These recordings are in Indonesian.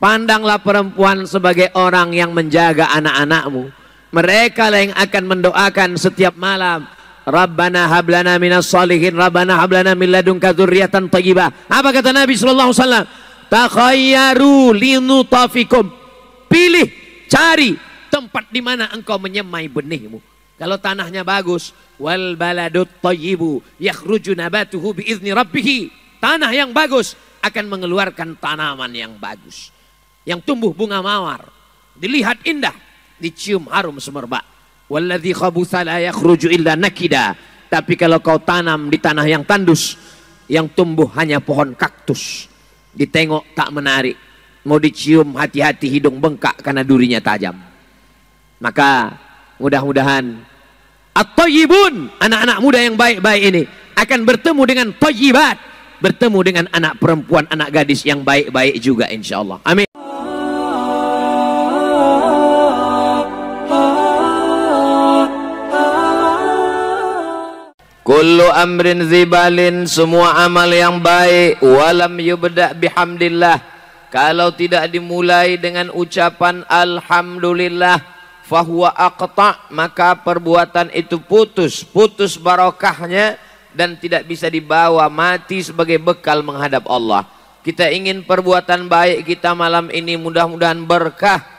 Pandanglah perempuan sebagai orang yang menjaga anak-anakmu. Mereka lah yang akan mendoakan setiap malam, Rabbana hablana minas salihin, Rabbana hablana min ladunka dzurriyyatan thayyibah. Apa kata Nabi sallallahu alaihi wasallam? Takhayyaru linutafikum. Pilih, cari tempat di mana engkau menyemai benihmu. Kalau tanahnya bagus, wal baladut thayyibu yakhruju nabatuhu biizni rabbih. Tanah yang bagus akan mengeluarkan tanaman yang bagus, yang tumbuh bunga mawar, dilihat indah, dicium harum semerbak. Walladzi khabutha la yakhruju illa nakida. Tapi kalau kau tanam di tanah yang tandus, yang tumbuh hanya pohon kaktus, ditengok tak menarik, mau dicium hati-hati hidung bengkak karena durinya tajam. Maka mudah-mudahan at-thayyibun, anak-anak muda yang baik-baik ini akan bertemu dengan thayyibat, bertemu dengan anak perempuan, anak gadis yang baik-baik juga insyaallah. Amin. Kullu amrin zibalin, semua amal yang baik, walam yubda bihamdillah, kalau tidak dimulai dengan ucapan alhamdulillah, fahuwa aqta, maka perbuatan itu putus barokahnya dan tidak bisa dibawa, mati sebagai bekal menghadap Allah. Kita ingin perbuatan baik kita malam ini mudah-mudahan berkah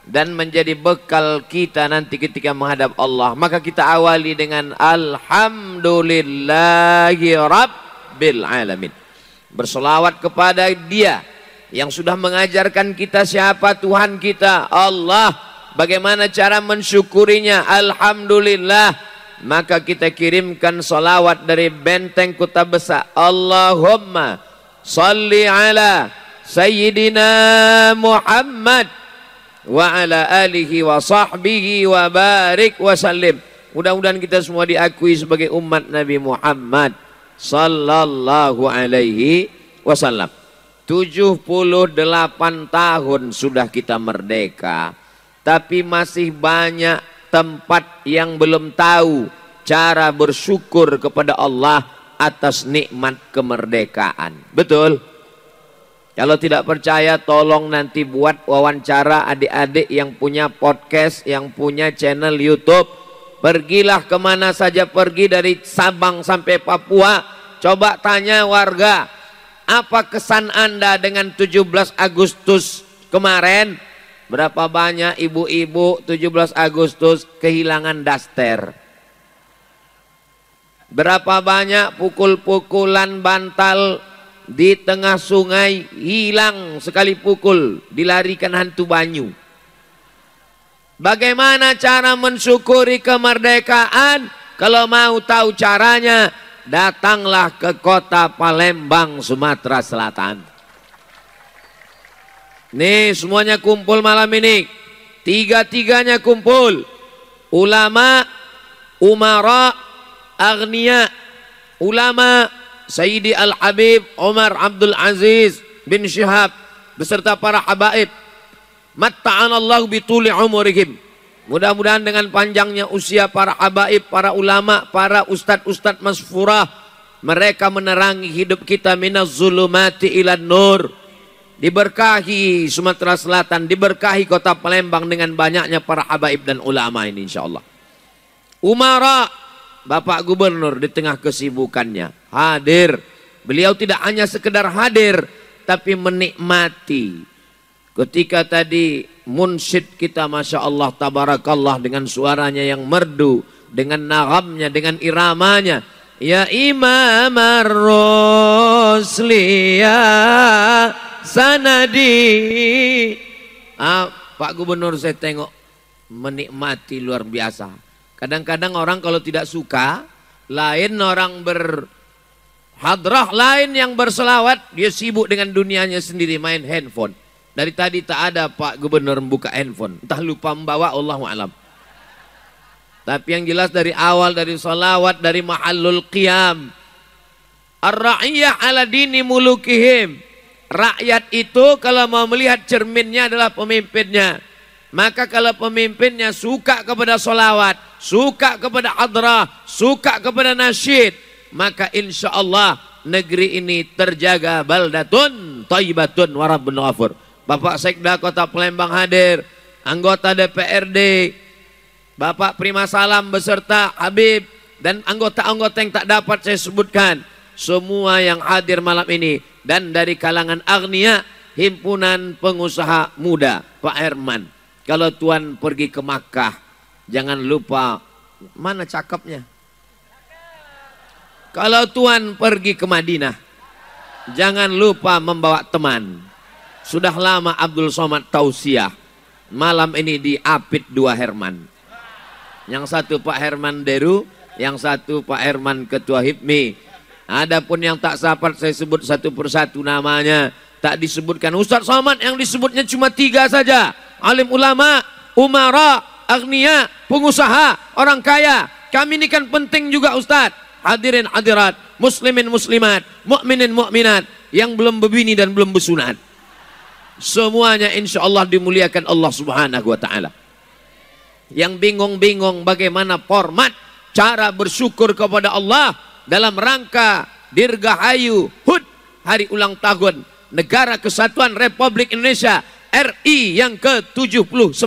dan menjadi bekal kita nanti ketika menghadap Allah. Maka kita awali dengan alhamdulillahi rabbil alamin, berselawat kepada Dia yang sudah mengajarkan kita siapa Tuhan kita, Allah. Bagaimana cara mensyukurinya? Alhamdulillah. Maka kita kirimkan salawat dari benteng Kota Besar. Allahumma salli ala Sayyidina Muhammad wa ala alihi wa sahbihi wa barik wa sallim. Mudah-mudahan kita semua diakui sebagai umat Nabi Muhammad sallallahu alaihi wasallam. 78 tahun sudah kita merdeka, tapi masih banyak tempat yang belum tahu cara bersyukur kepada Allah atas nikmat kemerdekaan. Betul? Kalau tidak percaya, tolong nanti buat wawancara adik-adik yang punya podcast, yang punya channel YouTube. Pergilah kemana saja, pergi dari Sabang sampai Papua. Coba tanya warga, apa kesan Anda dengan 17 Agustus kemarin? Berapa banyak ibu-ibu 17 Agustus kehilangan daster? Berapa banyak pukul-pukulan bantal di tengah sungai, hilang sekali pukul, dilarikan hantu banyu. Bagaimana cara mensyukuri kemerdekaan? Kalau mau tahu caranya, datanglah ke kota Palembang, Sumatera Selatan. Nih semuanya kumpul malam ini, tiga-tiganya kumpul. Ulama, umara, agniya. Ulama Sayyidi Al-Habib Umar Abdul Aziz bin Syihab beserta para habaib. Matta'anallahu bituli umurihim. Mudah-mudahan dengan panjangnya usia para habaib, para ulama, para ustadz-ustadz masfurah, mereka menerangi hidup kita minaz zulumati ilan nur. Diberkahi Sumatera Selatan, diberkahi kota Palembang dengan banyaknya para habaib dan ulama ini insyaallah. Umara, Bapak Gubernur di tengah kesibukannya hadir. Beliau tidak hanya sekedar hadir, tapi menikmati. Ketika tadi munsyid kita Masya Allah tabarakallah dengan suaranya yang merdu, dengan nagamnya, dengan iramanya. Ya Imam Ar-Rusliya sanadi. Pak Gubernur saya tengok menikmati luar biasa. Kadang-kadang orang kalau tidak suka, lain orang berhadrah, lain yang berselawat, dia sibuk dengan dunianya sendiri, main handphone. Dari tadi tak ada Pak Gubernur membuka handphone, entah lupa membawa, Allahu a'lam. Tapi yang jelas dari awal, dari salawat, dari mahallul qiyam. Ar-ra'iyah ala dini mulukihim. Rakyat itu kalau mau melihat cerminnya adalah pemimpinnya. Maka kalau pemimpinnya suka kepada solawat, suka kepada hadrah, suka kepada nasyid, maka insya Allah negeri ini terjaga baldatun thayyibatun wa rabbun ghafur. Bapak Sekda Kota Palembang hadir, anggota DPRD, Bapak Prima Salam beserta Habib, dan anggota-anggota yang tak dapat saya sebutkan. Semua yang hadir malam ini. Dan dari kalangan agnia, himpunan pengusaha muda, Pak Herman. Kalau Tuan pergi ke Makkah, jangan lupa, mana cakepnya? Kalau Tuan pergi ke Madinah, jangan lupa membawa teman. Sudah lama Abdul Somad tausiah. Malam ini di Apit 2 Herman. Yang satu Pak Herman Deru, yang satu Pak Herman Ketua HIPMI. Adapun yang tak sapat saya sebut satu persatu namanya. Tak disebutkan. Ustaz Somad yang disebutnya cuma 3 saja. Alim ulama, umara, agnia, pengusaha, orang kaya. Kami ini kan penting juga Ustaz. Hadirin hadirat, muslimin muslimat, mukminin mukminat yang belum berbini dan belum bersunat. Semuanya insya Allah dimuliakan Allah Subhanahu wa ta'ala. Yang bingung-bingung bagaimana format cara bersyukur kepada Allah dalam rangka Dirgahayu HUT, hari ulang tahun Negara Kesatuan Republik Indonesia RI yang ke-79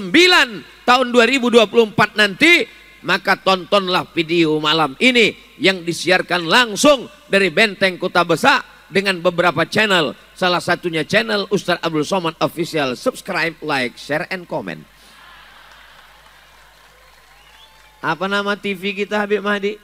tahun 2024 nanti, maka tontonlah video malam ini yang disiarkan langsung dari Benteng Kota Besar dengan beberapa channel. Salah satunya channel Ustaz Abdul Somad Official. Subscribe, like, share, and comment. Apa nama TV kita Habib Mahdi?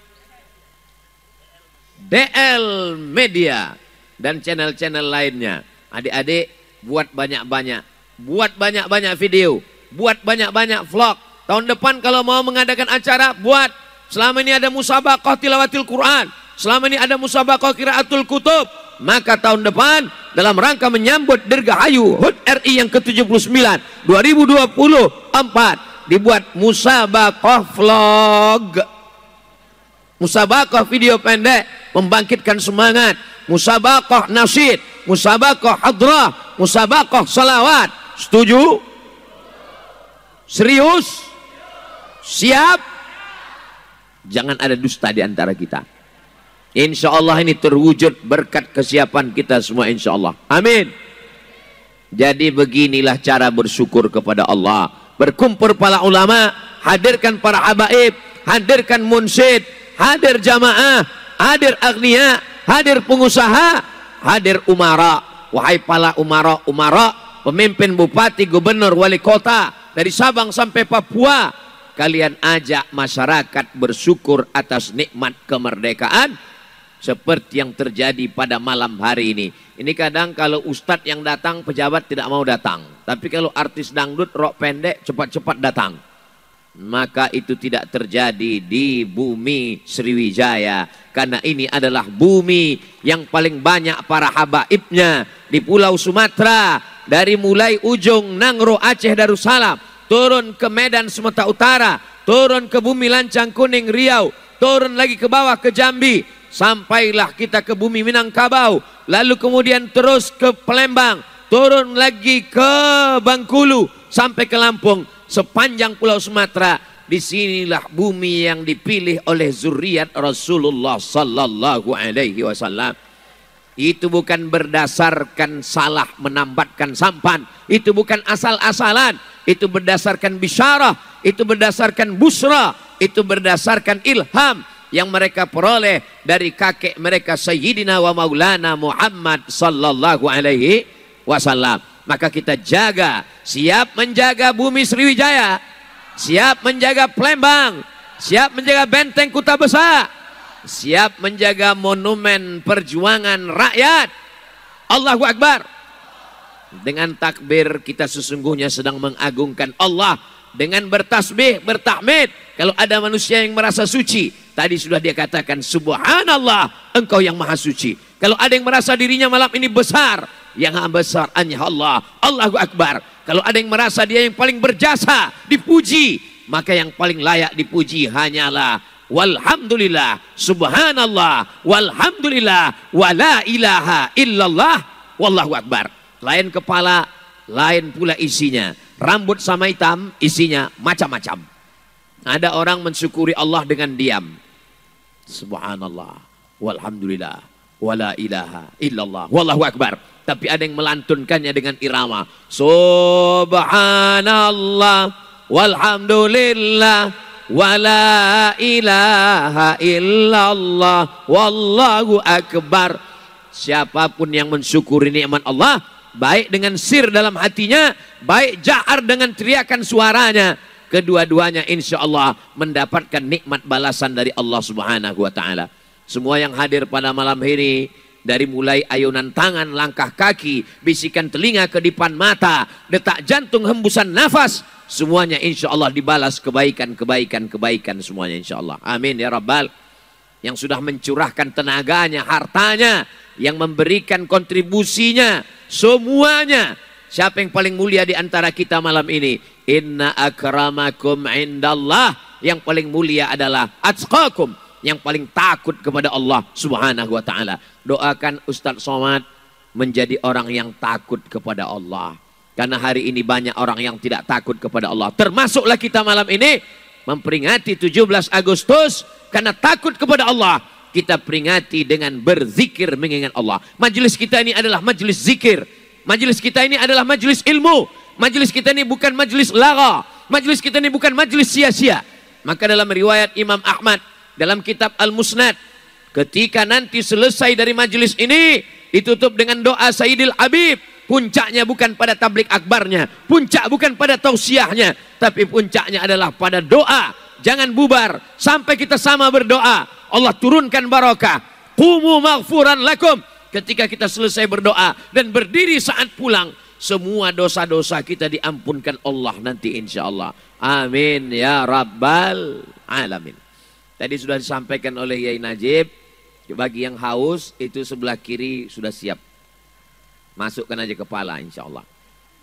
DL Media dan channel-channel lainnya. Adik-adik buat banyak-banyak, buat banyak-banyak video, buat banyak-banyak vlog. Tahun depan kalau mau mengadakan acara, buat. Selama ini ada musabaqah tilawatil Quran, selama ini ada musabaqah qiraatul kutub, maka tahun depan dalam rangka menyambut Dirgahayu HUT RI yang ke-79 2024 dibuat musabaqah vlog, musabaqah video pendek membangkitkan semangat, musabaqah nasyid, musabaqah hadrah, musabaqah salawat. Setuju? Serius? Siap? Jangan ada dusta di antara kita. Insya Allah ini terwujud berkat kesiapan kita semua insya Allah. Amin. Jadi beginilah cara bersyukur kepada Allah. Berkumpul para ulama, hadirkan para habaib, hadirkan munsyid, hadir jamaah, hadir agniya, hadir pengusaha, hadir umara. Wahai para umara, pemimpin bupati, gubernur, wali kota dari Sabang sampai Papua, kalian ajak masyarakat bersyukur atas nikmat kemerdekaan seperti yang terjadi pada malam hari ini. Ini kadang kalau ustadz yang datang, pejabat tidak mau datang. Tapi kalau artis dangdut rok pendek cepat-cepat datang. Maka itu tidak terjadi di bumi Sriwijaya. Karena ini adalah bumi yang paling banyak para habaibnya di Pulau Sumatera. Dari mulai ujung Nangro Aceh Darussalam, turun ke Medan Sumatera Utara, turun ke bumi Lancang Kuning Riau, turun lagi ke bawah ke Jambi, sampailah kita ke bumi Minangkabau, lalu kemudian terus ke Palembang, turun lagi ke Bengkulu sampai ke Lampung. Sepanjang Pulau Sumatera, disinilah bumi yang dipilih oleh zuriat Rasulullah Sallallahu Alaihi Wasallam. Itu bukan berdasarkan salah menambatkan sampan, itu bukan asal-asalan, itu berdasarkan bisyarah, itu berdasarkan busra, itu berdasarkan ilham yang mereka peroleh dari kakek mereka Sayyidina wa Maulana Muhammad Sallallahu Alaihi Wasallam. Maka kita jaga, siap menjaga bumi Sriwijaya, siap menjaga Palembang, siap menjaga Benteng Kota Besar, siap menjaga monumen perjuangan rakyat. Allahu Akbar. Dengan takbir kita sesungguhnya sedang mengagungkan Allah. Dengan bertasbih, bertahmid. Kalau ada manusia yang merasa suci, tadi sudah dia katakan subhanallah, engkau yang maha suci. Kalau ada yang merasa dirinya malam ini besar, yang besar hanya Allah. Allahu Akbar. Kalau ada yang merasa dia yang paling berjasa, dipuji, maka yang paling layak dipuji hanyalah walhamdulillah, subhanallah, walhamdulillah, wala ilaha illallah, wallahu akbar. Lain kepala, lain pula isinya. Rambut sama hitam, isinya macam-macam. Ada orang mensyukuri Allah dengan diam. Subhanallah, walhamdulillah, wala ilaha illallah wallahu akbar. Tapi ada yang melantunkannya dengan irama subhanallah walhamdulillah wala ilaha illallah wallahu akbar. Siapapun yang mensyukuri nikmat Allah, baik dengan sir dalam hatinya, baik jahar dengan teriakan suaranya, kedua-duanya insya Allah mendapatkan nikmat balasan dari Allah Subhanahu wa ta'ala. Semua yang hadir pada malam ini, dari mulai ayunan tangan, langkah kaki, bisikan telinga, kedipan mata, detak jantung, hembusan nafas, semuanya insya Allah dibalas kebaikan semuanya insya Allah. Amin ya Rabbal. Yang sudah mencurahkan tenaganya, hartanya, yang memberikan kontribusinya, semuanya. Siapa yang paling mulia di antara kita malam ini? Inna akramakum indallah. Yang paling mulia adalah atqakum, yang paling takut kepada Allah Subhanahu wa ta'ala. Doakan Ustadz Somad menjadi orang yang takut kepada Allah. Karena hari ini banyak orang yang tidak takut kepada Allah. Termasuklah kita malam ini memperingati 17 Agustus. Karena takut kepada Allah, kita peringati dengan berzikir mengingat Allah. Majelis kita ini adalah majelis zikir. Majelis kita ini adalah majelis ilmu. Majelis kita ini bukan majelis lara. Majelis kita ini bukan majelis sia-sia. Maka dalam riwayat Imam Ahmad, dalam kitab Al-Musnad, ketika nanti selesai dari majelis ini, ditutup dengan doa Sayyidil Habib. Puncaknya bukan pada tablik akbarnya, puncak bukan pada tausiahnya, tapi puncaknya adalah pada doa. Jangan bubar sampai kita sama berdoa. Allah turunkan barakah. Qumu maghfuran lakum. Ketika kita selesai berdoa dan berdiri saat pulang, semua dosa-dosa kita diampunkan Allah nanti insya Allah. Amin ya Rabbal Alamin. Tadi sudah disampaikan oleh Yai Najib, bagi yang haus itu sebelah kiri sudah siap. Masukkan aja kepala insya Allah.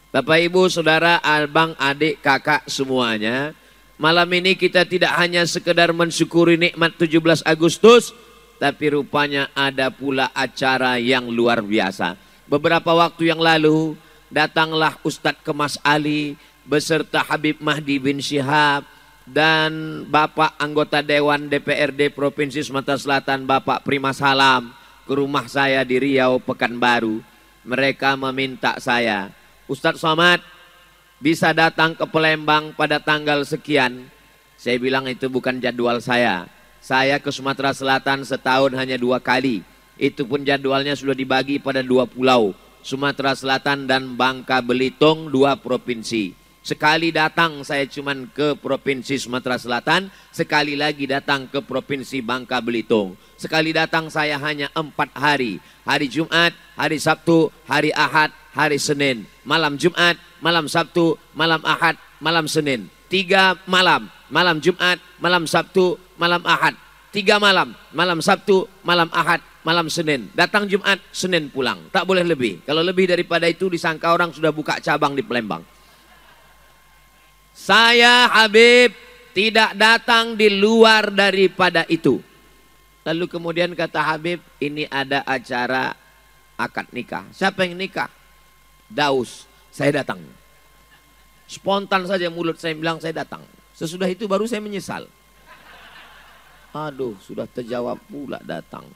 Bapak ibu saudara abang adik kakak semuanya, malam ini kita tidak hanya sekedar mensyukuri nikmat 17 Agustus, tapi rupanya ada pula acara yang luar biasa. Beberapa waktu yang lalu datanglah Ustadz Kemas Ali beserta Habib Mahdi bin Syihab dan Bapak anggota Dewan DPRD Provinsi Sumatera Selatan Bapak Primas Salam ke rumah saya di Riau Pekanbaru. Mereka meminta saya, Ustadz Somad bisa datang ke Palembang pada tanggal sekian. Saya bilang itu bukan jadwal saya. Saya ke Sumatera Selatan setahun hanya 2 kali. Itu pun jadwalnya sudah dibagi pada 2 pulau. Sumatera Selatan dan Bangka Belitung, 2 provinsi. Sekali datang saya cuman ke Provinsi Sumatera Selatan, sekali lagi datang ke Provinsi Bangka Belitung. Sekali datang saya hanya 4 hari. Hari Jumat, hari Sabtu, hari Ahad, hari Senin. Malam Jumat, malam Sabtu, malam Ahad, malam Senin. 3 malam. Malam Jumat, malam Sabtu, malam Ahad. 3 malam. Malam Sabtu, malam Ahad, malam Senin. Datang Jumat, Senin pulang. Tak boleh lebih. Kalau lebih daripada itu disangka orang sudah buka cabang di Palembang. Saya Habib tidak datang di luar daripada itu. Lalu kemudian kata Habib, ini ada acara akad nikah. Siapa yang nikah? Daus. Saya datang. Spontan saja mulut saya bilang saya datang. Sesudah itu baru saya menyesal. Aduh, sudah terjawab pula datang.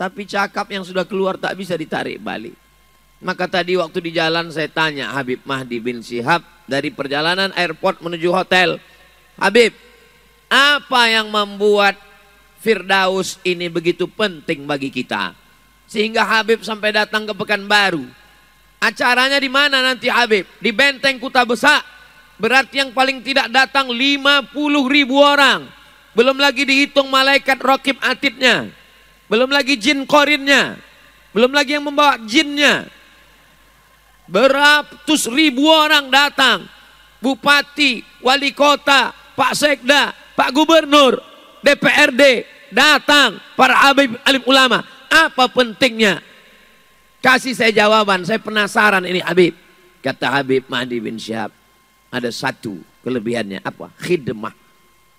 Tapi cakap yang sudah keluar tak bisa ditarik balik. Maka tadi waktu di jalan saya tanya Habib Mahdi bin Syihab dari perjalanan airport menuju hotel. Habib, apa yang membuat Firdaus ini begitu penting bagi kita? Sehingga Habib sampai datang ke Pekanbaru. Acaranya di mana nanti Habib? Di Benteng Kuta Besak. Berarti yang paling tidak datang 50.000 orang. Belum lagi dihitung malaikat rokib atidnya. Belum lagi jin korinnya. Belum lagi yang membawa jinnya. Beratus ribu orang datang. Bupati, wali kota, Pak Sekda, Pak Gubernur, DPRD datang. Para alim ulama. Apa pentingnya? Kasih saya jawaban. Saya penasaran ini Habib. Kata Habib Mahdi bin Syihab. Ada satu kelebihannya. Apa? Khidmah.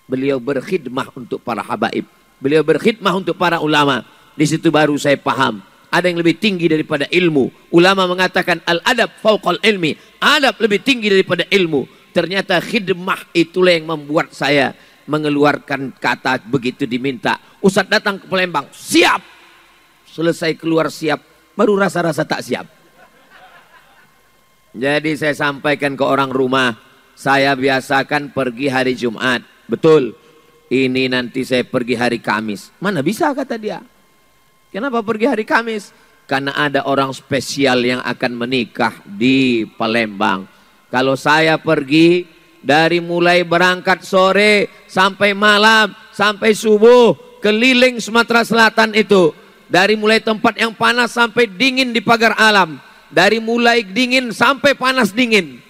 Beliau berkhidmah untuk para habaib. Beliau berkhidmah untuk para ulama. Di situ baru saya paham. Ada yang lebih tinggi daripada ilmu. Ulama mengatakan al-adab fauqal ilmi. Adab lebih tinggi daripada ilmu. Ternyata khidmah itulah yang membuat saya mengeluarkan kata begitu diminta. Ustadz datang ke Palembang, siap. Selesai keluar siap, baru rasa-rasa tak siap. Jadi saya sampaikan ke orang rumah, saya biasakan pergi hari Jumat. Betul, ini nanti saya pergi hari Kamis. Mana bisa, kata dia. Kenapa pergi hari Kamis? Karena ada orang spesial yang akan menikah di Palembang. Kalau saya pergi dari mulai berangkat sore sampai malam, sampai subuh, keliling Sumatera Selatan itu. Dari mulai tempat yang panas sampai dingin di pagar alam. Dari mulai dingin sampai panas dingin.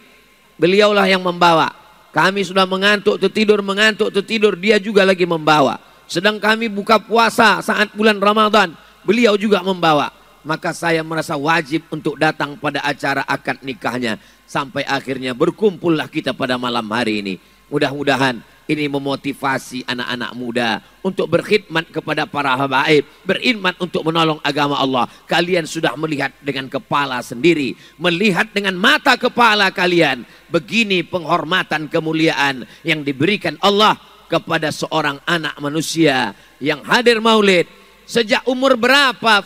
Beliaulah yang membawa. Kami sudah mengantuk tertidur, dia juga lagi membawa. Sedang kami buka puasa saat bulan Ramadan, beliau juga membawa. Maka saya merasa wajib untuk datang pada acara akad nikahnya. Sampai akhirnya berkumpullah kita pada malam hari ini. Mudah-mudahan ini memotivasi anak-anak muda untuk berkhidmat kepada para habaib, berkhidmat untuk menolong agama Allah. Kalian sudah melihat dengan kepala sendiri, melihat dengan mata kepala kalian. Begini penghormatan kemuliaan yang diberikan Allah kepada seorang anak manusia yang hadir maulid. Sejak umur berapa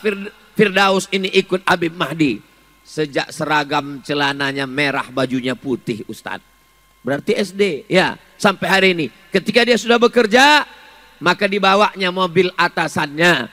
Firdaus ini ikut Habib Mahdi? Sejak seragam celananya merah, bajunya putih, Ustadz. Berarti SD, ya, sampai hari ini. Ketika dia sudah bekerja, maka dibawanya mobil atasannya,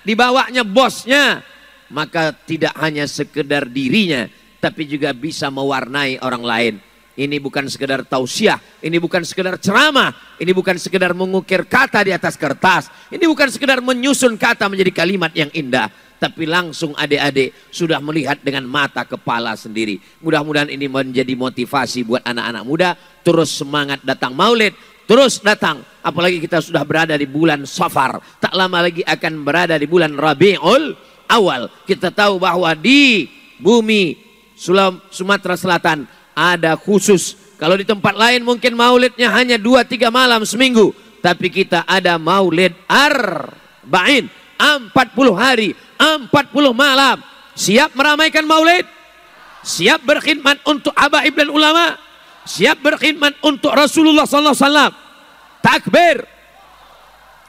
dibawanya bosnya. Maka tidak hanya sekedar dirinya, tapi juga bisa mewarnai orang lain. Ini bukan sekedar tausiah, ini bukan sekedar ceramah, ini bukan sekedar mengukir kata di atas kertas, ini bukan sekedar menyusun kata menjadi kalimat yang indah, tapi langsung adik-adik sudah melihat dengan mata kepala sendiri. Mudah-mudahan ini menjadi motivasi buat anak-anak muda, terus semangat datang maulid, terus datang. Apalagi kita sudah berada di bulan Safar, tak lama lagi akan berada di bulan Rabiul Awal. Kita tahu bahwa di bumi Sumatera Selatan ada khusus. Kalau di tempat lain mungkin maulidnya hanya 2-3 malam seminggu, tapi kita ada maulid arba'in, 40 hari, 40 malam. Siap meramaikan maulid? Siap berkhidmat untuk habaib dan ulama? Siap berkhidmat untuk Rasulullah SAW? Takbir.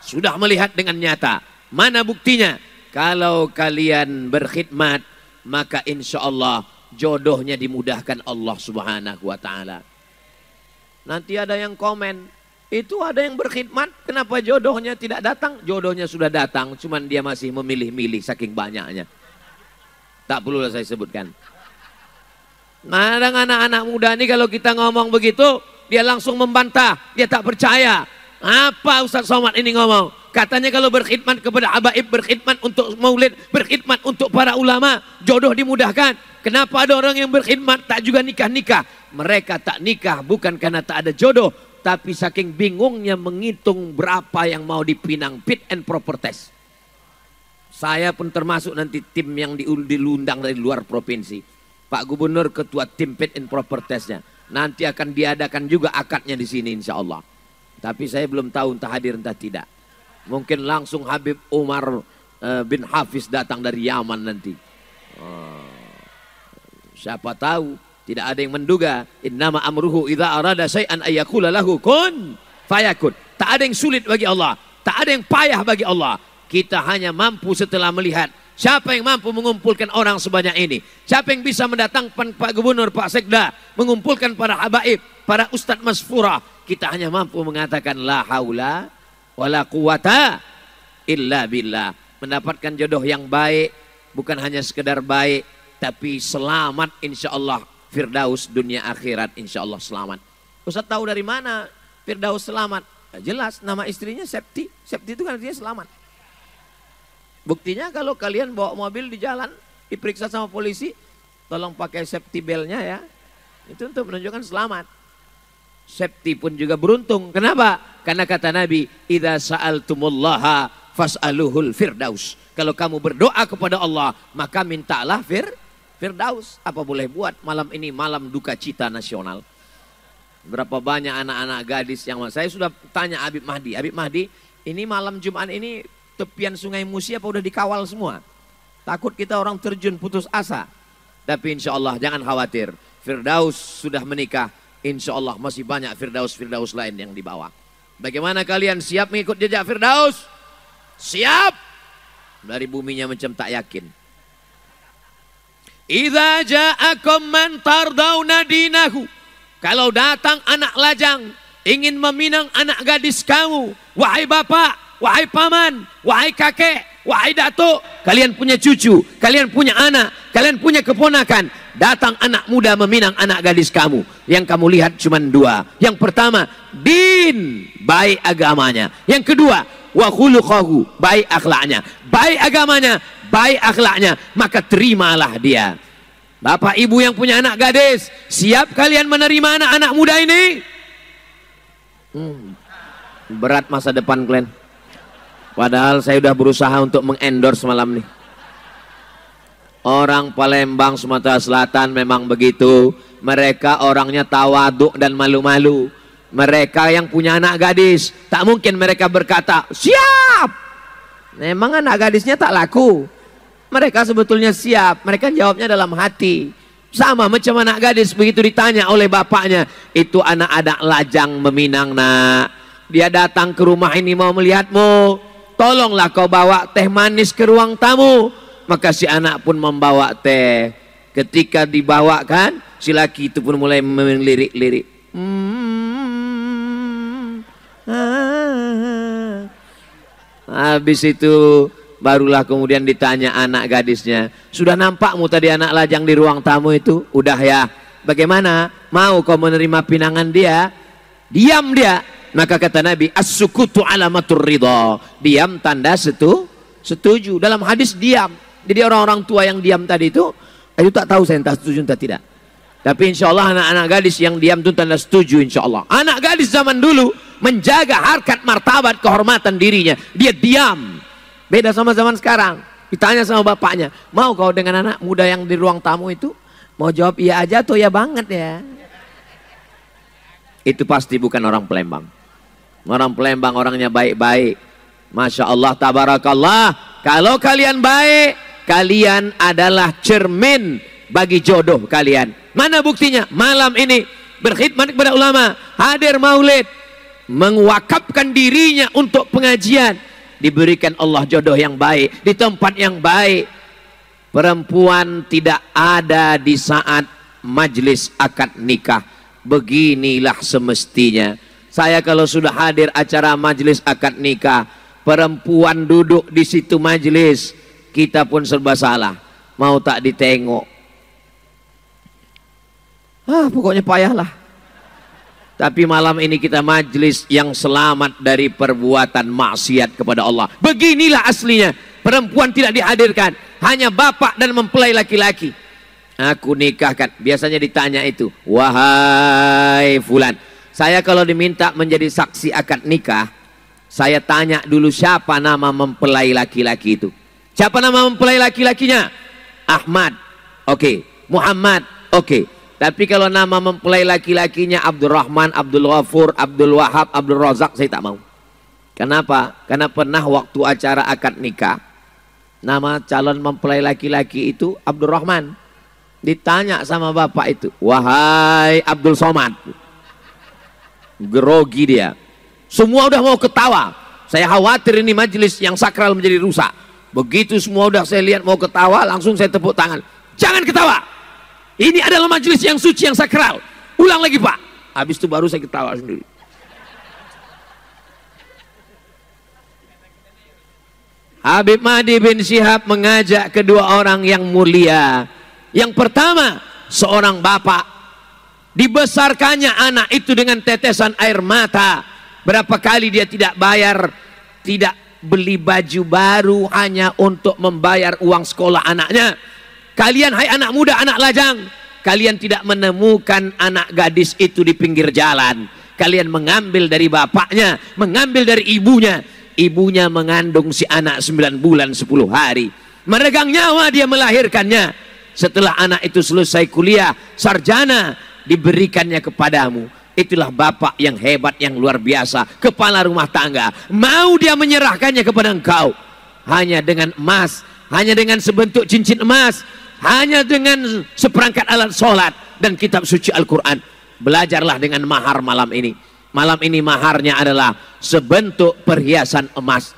Sudah melihat dengan nyata. Mana buktinya? Kalau kalian berkhidmat, maka insya Allah jodohnya dimudahkan Allah Subhanahu wa ta'ala. Nanti ada yang komen, itu ada yang berkhidmat, kenapa jodohnya tidak datang? Jodohnya sudah datang, cuman dia masih memilih-milih saking banyaknya. Tak perlulah saya sebutkan. Kadang anak-anak muda ini kalau kita ngomong begitu, dia langsung membantah, dia tak percaya. Apa Ustaz Somad ini ngomong? Katanya kalau berkhidmat kepada habaib, berkhidmat untuk maulid, berkhidmat untuk para ulama, jodoh dimudahkan. Kenapa ada orang yang berkhidmat tak juga nikah-nikah? Mereka tak nikah bukan karena tak ada jodoh, tapi saking bingungnya menghitung berapa yang mau dipinang, fit and proper test. Saya pun termasuk nanti tim yang diundang dari luar provinsi. Pak Gubernur ketua tim fit and proper testnya. Nanti akan diadakan juga akadnya di sini insya Allah. Tapi saya belum tahu entah hadir entah tidak. Mungkin langsung Habib Umar bin Hafiz datang dari Yaman nanti. Siapa tahu, tidak ada yang menduga. Innama amruhu idza arada syai'an ayyakula lahu kun fayakun. Tak ada yang sulit bagi Allah, tak ada yang payah bagi Allah. Kita hanya mampu setelah melihat siapa yang mampu mengumpulkan orang sebanyak ini. Siapa yang bisa mendatangkan Pak Gubernur, Pak Sekda, mengumpulkan para habaib, para ustadz masfura. Kita hanya mampu mengatakan la haula wala quwata illa billah. Mendapatkan jodoh yang baik, bukan hanya sekedar baik, tapi selamat insya Allah. Firdaus dunia akhirat insya Allah selamat. Ustaz tahu dari mana Firdaus selamat? Ya jelas, nama istrinya Septi. Septi itu kan artinya selamat. Buktinya kalau kalian bawa mobil di jalan, diperiksa sama polisi, tolong pakai safety belt-nya ya. Itu untuk menunjukkan selamat. Septi pun juga beruntung. Kenapa? Karena kata Nabi, idza sa'altumullaha fas'aluhul firdaus. Kalau kamu berdoa kepada Allah, maka mintalah firdaus. Apa boleh buat, malam ini malam duka cita nasional. Berapa banyak anak-anak gadis yang saya sudah tanya Habib Mahdi. Habib Mahdi, ini malam Jumat ini tepian Sungai Musi apa udah dikawal semua? Takut kita orang terjun putus asa. Tapi insya Allah jangan khawatir. Firdaus sudah menikah. insya Allah masih banyak Firdaus-Firdaus lain yang dibawa. Bagaimana kalian siap mengikut jejak Firdaus? Siap. Dari buminya macam tak yakin. Idza ja'akum man tardawna dinahu. Kalau datang anak lajang ingin meminang anak gadis kamu, wahai bapak, wahai paman, wahai kakek, wahai datuk, kalian punya cucu, kalian punya anak, kalian punya keponakan, datang anak muda meminang anak gadis kamu. Yang kamu lihat cuma dua. Yang pertama, din, baik agamanya. Yang kedua, wa khuluquhu, baik akhlaknya. Baik agamanya, baik akhlaknya, maka terimalah dia. Bapak ibu yang punya anak gadis, siap kalian menerima anak-anak muda ini? Berat masa depan kalian. Padahal saya sudah berusaha untuk mengendorse malam nih. Orang Palembang, Sumatera Selatan memang begitu. Mereka orangnya tawaduk dan malu-malu. Mereka yang punya anak gadis, tak mungkin mereka berkata, siap. Memang anak gadisnya tak laku. Mereka sebetulnya siap. Mereka jawabnya dalam hati. Sama macam anak gadis begitu ditanya oleh bapaknya, itu anak-anak lajang meminang nak. Dia datang ke rumah ini mau melihatmu. Tolonglah kau bawa teh manis ke ruang tamu. Maka si anak pun membawa teh. Ketika dibawakan, si laki itu pun mulai melirik-lirik. Habis itu barulah kemudian ditanya anak gadisnya, sudah nampakmu tadi anak lajang di ruang tamu itu? Udah ya. Bagaimana? Mau kau menerima pinangan dia? Diam dia. Maka kata Nabi, as-sukutu alamatur ridha. Diam tanda setuju. Dalam hadis diam. Jadi orang-orang tua yang diam tadi itu tak tahu saya entah setuju entah tidak. Tapi insya Allah anak-anak gadis yang diam itu tanda setuju insya Allah. Anak gadis zaman dulu menjaga harkat martabat kehormatan dirinya. Dia diam. Beda sama zaman sekarang. Ditanya sama bapaknya, mau kau dengan anak muda yang di ruang tamu itu? Mau jawab iya aja atau ya banget ya? Itu pasti bukan orang Palembang. Orang Palembang orangnya baik-baik. Masya Allah, tabarakallah. Kalau kalian baik, kalian adalah cermin bagi jodoh kalian. Mana buktinya? Malam ini berkhidmat kepada ulama, hadir maulid, mewakafkan dirinya untuk pengajian, diberikan Allah jodoh yang baik di tempat yang baik. Perempuan tidak ada di saat majlis akad nikah. Beginilah semestinya. Saya kalau sudah hadir acara majlis akad nikah, perempuan duduk di situ majlis, kita pun serba salah. Mau tak ditengok. Pokoknya payahlah. Tapi malam ini kita majlis yang selamat dari perbuatan maksiat kepada Allah. Beginilah aslinya. Perempuan tidak dihadirkan, hanya bapak dan mempelai laki-laki. Aku nikahkan. Biasanya ditanya itu, wahai fulan, saya kalau diminta menjadi saksi akad nikah, saya tanya dulu siapa nama mempelai laki-laki itu. Siapa nama mempelai laki-lakinya? Ahmad. Oke. Muhammad. Oke. Tapi kalau nama mempelai laki-lakinya Abdurrahman, Abdul Ghafur, Abdul Wahab, Abdul Razak, saya tak mau. Kenapa? Karena pernah waktu acara akad nikah, nama calon mempelai laki-laki itu Abdurrahman. Ditanya sama bapak itu, wahai Abdul Somad. Grogi dia. Semua udah mau ketawa. Saya khawatir ini majelis yang sakral menjadi rusak. Begitu semua udah saya lihat mau ketawa, langsung saya tepuk tangan. Jangan ketawa. Ini adalah majelis yang suci, yang sakral. Ulang lagi pak. Habis itu baru saya ketawa sendiri. Habib Mahdi bin Syihab mengajak kedua orang yang mulia. Yang pertama, seorang bapak. Dibesarkannya anak itu dengan tetesan air mata. Berapa kali dia tidak bayar, tidak beli baju baru hanya untuk membayar uang sekolah anaknya. Kalian hai anak muda, anak lajang, kalian tidak menemukan anak gadis itu di pinggir jalan. Kalian mengambil dari bapaknya, mengambil dari ibunya. Ibunya mengandung si anak 9 bulan 10 hari. Meregang nyawa dia melahirkannya. Setelah anak itu selesai kuliah, sarjana, diberikannya kepadamu. Itulah bapak yang hebat, yang luar biasa, kepala rumah tangga. Mau dia menyerahkannya kepada engkau hanya dengan emas, hanya dengan sebentuk cincin emas, hanya dengan seperangkat alat sholat dan kitab suci Al-Quran. belajarlah dengan mahar malam ini. Malam ini maharnya adalah sebentuk perhiasan emas.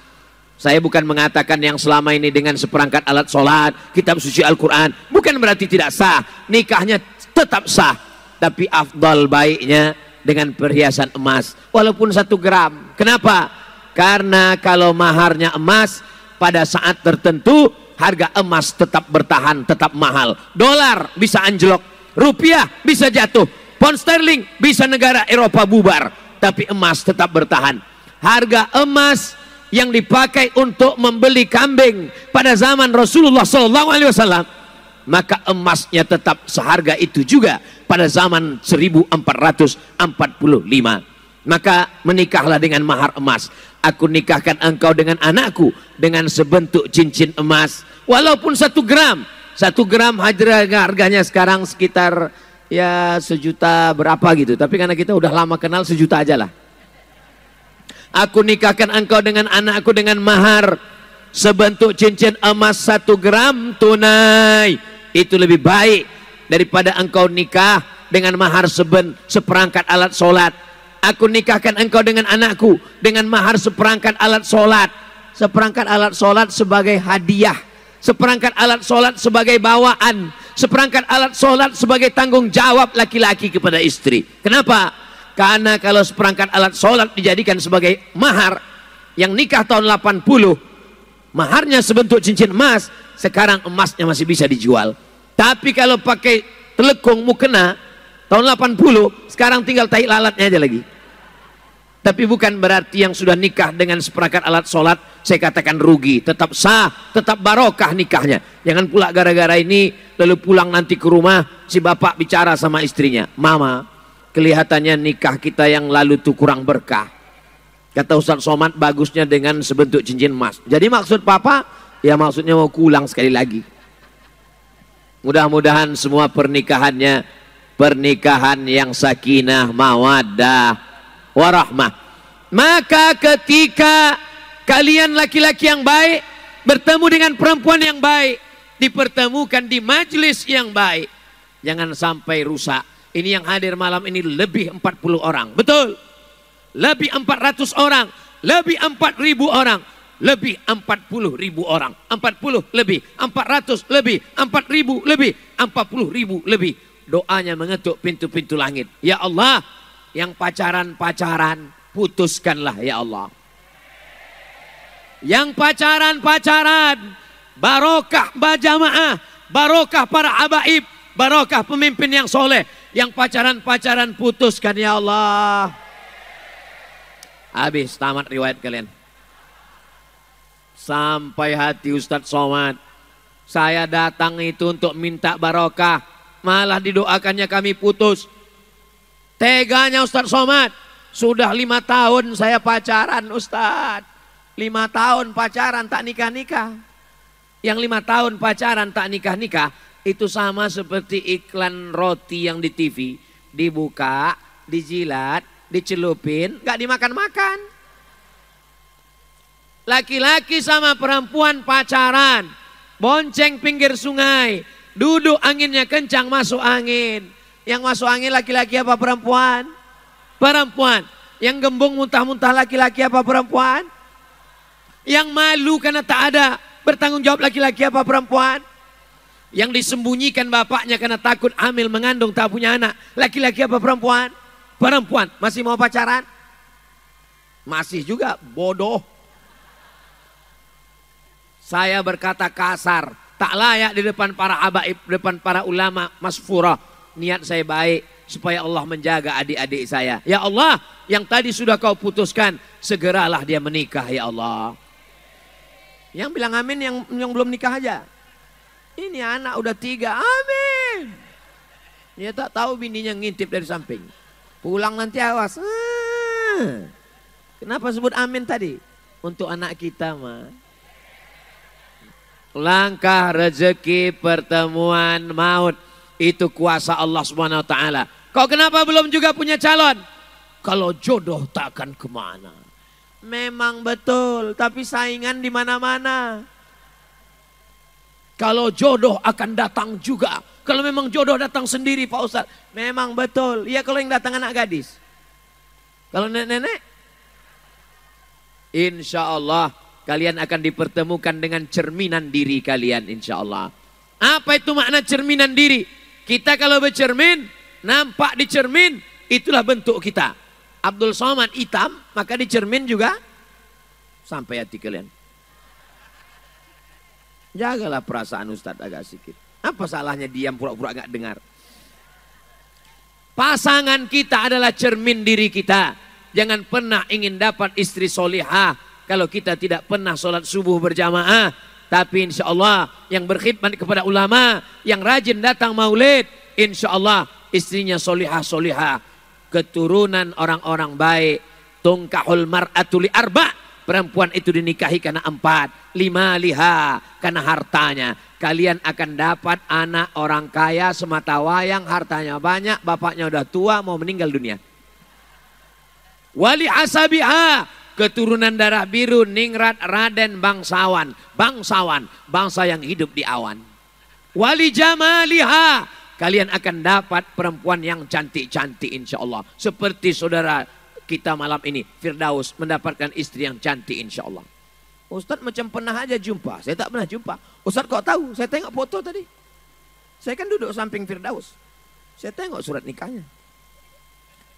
Saya bukan mengatakan yang selama ini dengan seperangkat alat sholat, kitab suci Al-Quran, bukan berarti tidak sah. Nikahnya tetap sah, tapi afdal baiknya dengan perhiasan emas, walaupun 1 gram. Kenapa? Karena kalau maharnya emas, pada saat tertentu harga emas tetap bertahan, tetap mahal. Dolar bisa anjlok, rupiah bisa jatuh, pound sterling bisa negara Eropa bubar, tapi emas tetap bertahan. Harga emas yang dipakai untuk membeli kambing pada zaman Rasulullah SAW, maka emasnya tetap seharga itu juga pada zaman 1445. Maka menikahlah dengan mahar emas. Aku nikahkan engkau dengan anakku dengan sebentuk cincin emas, walaupun 1 gram. 1 gram harganya sekarang sekitar ya 1 juta berapa gitu, tapi karena kita udah lama kenal 1 juta aja lah. Aku nikahkan engkau dengan anakku dengan mahar sebentuk cincin emas 1 gram tunai. Itu lebih baik daripada engkau nikah dengan mahar seperangkat alat sholat. Aku nikahkan engkau dengan anakku dengan mahar seperangkat alat sholat. Seperangkat alat sholat sebagai hadiah, seperangkat alat sholat sebagai bawaan, seperangkat alat sholat sebagai tanggung jawab laki-laki kepada istri. Kenapa? Karena kalau seperangkat alat sholat dijadikan sebagai mahar, yang nikah tahun 80 maharnya sebentuk cincin emas, sekarang emasnya masih bisa dijual. Tapi kalau pakai telekung mukena tahun 80, sekarang tinggal tai lalatnya aja lagi. Tapi bukan berarti yang sudah nikah dengan seperangkat alat sholat saya katakan rugi. Tetap sah, tetap barokah nikahnya. Jangan pula gara-gara ini lalu pulang nanti ke rumah si bapak bicara sama istrinya, "Mama, kelihatannya nikah kita yang lalu tuh kurang berkah." Kata Ustaz Somad, bagusnya dengan sebentuk cincin emas. Jadi maksud papa, ya maksudnya mau kulang sekali lagi. Mudah-mudahan semua pernikahannya pernikahan yang sakinah, mawaddah, warahmah. Maka ketika kalian laki-laki yang baik bertemu dengan perempuan yang baik, dipertemukan di majelis yang baik, jangan sampai rusak. Ini yang hadir malam ini lebih 40 orang, betul? Lebih 400 orang, lebih 4.000 orang, lebih 40.000 orang, 40 lebih, 400 lebih, 4.000 lebih, 40.000 lebih. Doanya mengetuk pintu-pintu langit. Ya Allah, yang pacaran-pacaran putuskanlah ya Allah. Yang pacaran-pacaran barokah bajamaah, barokah para habaib, barokah pemimpin yang soleh. Yang pacaran-pacaran putuskan ya Allah. Habis tamat riwayat kalian. Sampai hati Ustadz Somad. Saya datang itu untuk minta barokah, malah didoakannya kami putus. Teganya Ustadz Somad. Sudah 5 tahun saya pacaran Ustadz. 5 tahun pacaran tak nikah-nikah. Yang 5 tahun pacaran tak nikah-nikah, itu sama seperti iklan roti yang di TV. Dibuka, dijilat, dicelupin, gak dimakan-makan. Laki-laki sama perempuan pacaran, bonceng pinggir sungai, duduk anginnya kencang masuk angin. Yang masuk angin laki-laki apa perempuan? Perempuan. Yang gembung muntah-muntah laki-laki apa perempuan? Yang malu karena tak ada bertanggung jawab laki-laki apa perempuan? Yang disembunyikan bapaknya karena takut hamil mengandung tak punya anak, laki-laki apa perempuan? Perempuan. Masih mau pacaran? Masih juga bodoh. Saya berkata kasar, tak layak di depan para habaib, depan para ulama masfurah. Niat saya baik supaya Allah menjaga adik-adik saya. Ya Allah, yang tadi sudah kau putuskan, segeralah dia menikah ya Allah. Yang bilang amin yang belum nikah aja. Ini anak udah 3, amin. Dia tak tahu bininya ngintip dari samping. Pulang nanti awas. Kenapa sebut amin tadi? Untuk anak kita mah. Langkah rezeki pertemuan maut. Itu kuasa Allah Subhanahu wa taala. Kau kenapa belum juga punya calon? Kalau jodoh tak akan kemana. Memang betul, tapi saingan di mana-mana. Kalau jodoh akan datang juga, Kalau memang jodoh datang sendiri Pak Ustadz. Memang betul. Ya kalau yang datang anak gadis. Kalau nenek-nenek. Insya Allah kalian akan dipertemukan dengan cerminan diri kalian insya Allah. Apa itu makna cerminan diri? Kita kalau bercermin, nampak di cermin, itulah bentuk kita. Abdul Somad hitam, maka di cermin juga sampai hati kalian. Jagalah perasaan Ustadz agak sedikit. Apa salahnya diam pura-pura gak dengar? Pasangan kita adalah cermin diri kita. Jangan pernah ingin dapat istri solihah kalau kita tidak pernah sholat subuh berjamaah. Tapi insya Allah yang berkhidmat kepada ulama, yang rajin datang maulid, insya Allah istrinya solihah-solihah. Keturunan orang-orang baik. Tungkahul mar'atu li arba'. Perempuan itu dinikahi karena 4. 5 liha karena hartanya. Kalian akan dapat anak orang kaya semata wayang, hartanya banyak, bapaknya udah tua mau meninggal dunia. Wali asabiha, keturunan darah biru, ningrat, raden, bangsawan. Bangsawan, bangsa yang hidup di awan. Wali jamaliha, kalian akan dapat perempuan yang cantik-cantik insya Allah. Seperti saudara kita malam ini, Firdaus, mendapatkan istri yang cantik insya Allah. Ustadz macam pernah aja jumpa, saya tak pernah jumpa. Ustadz kok tahu? Saya tengok foto tadi. Saya kan duduk samping Firdaus. Saya tengok surat nikahnya.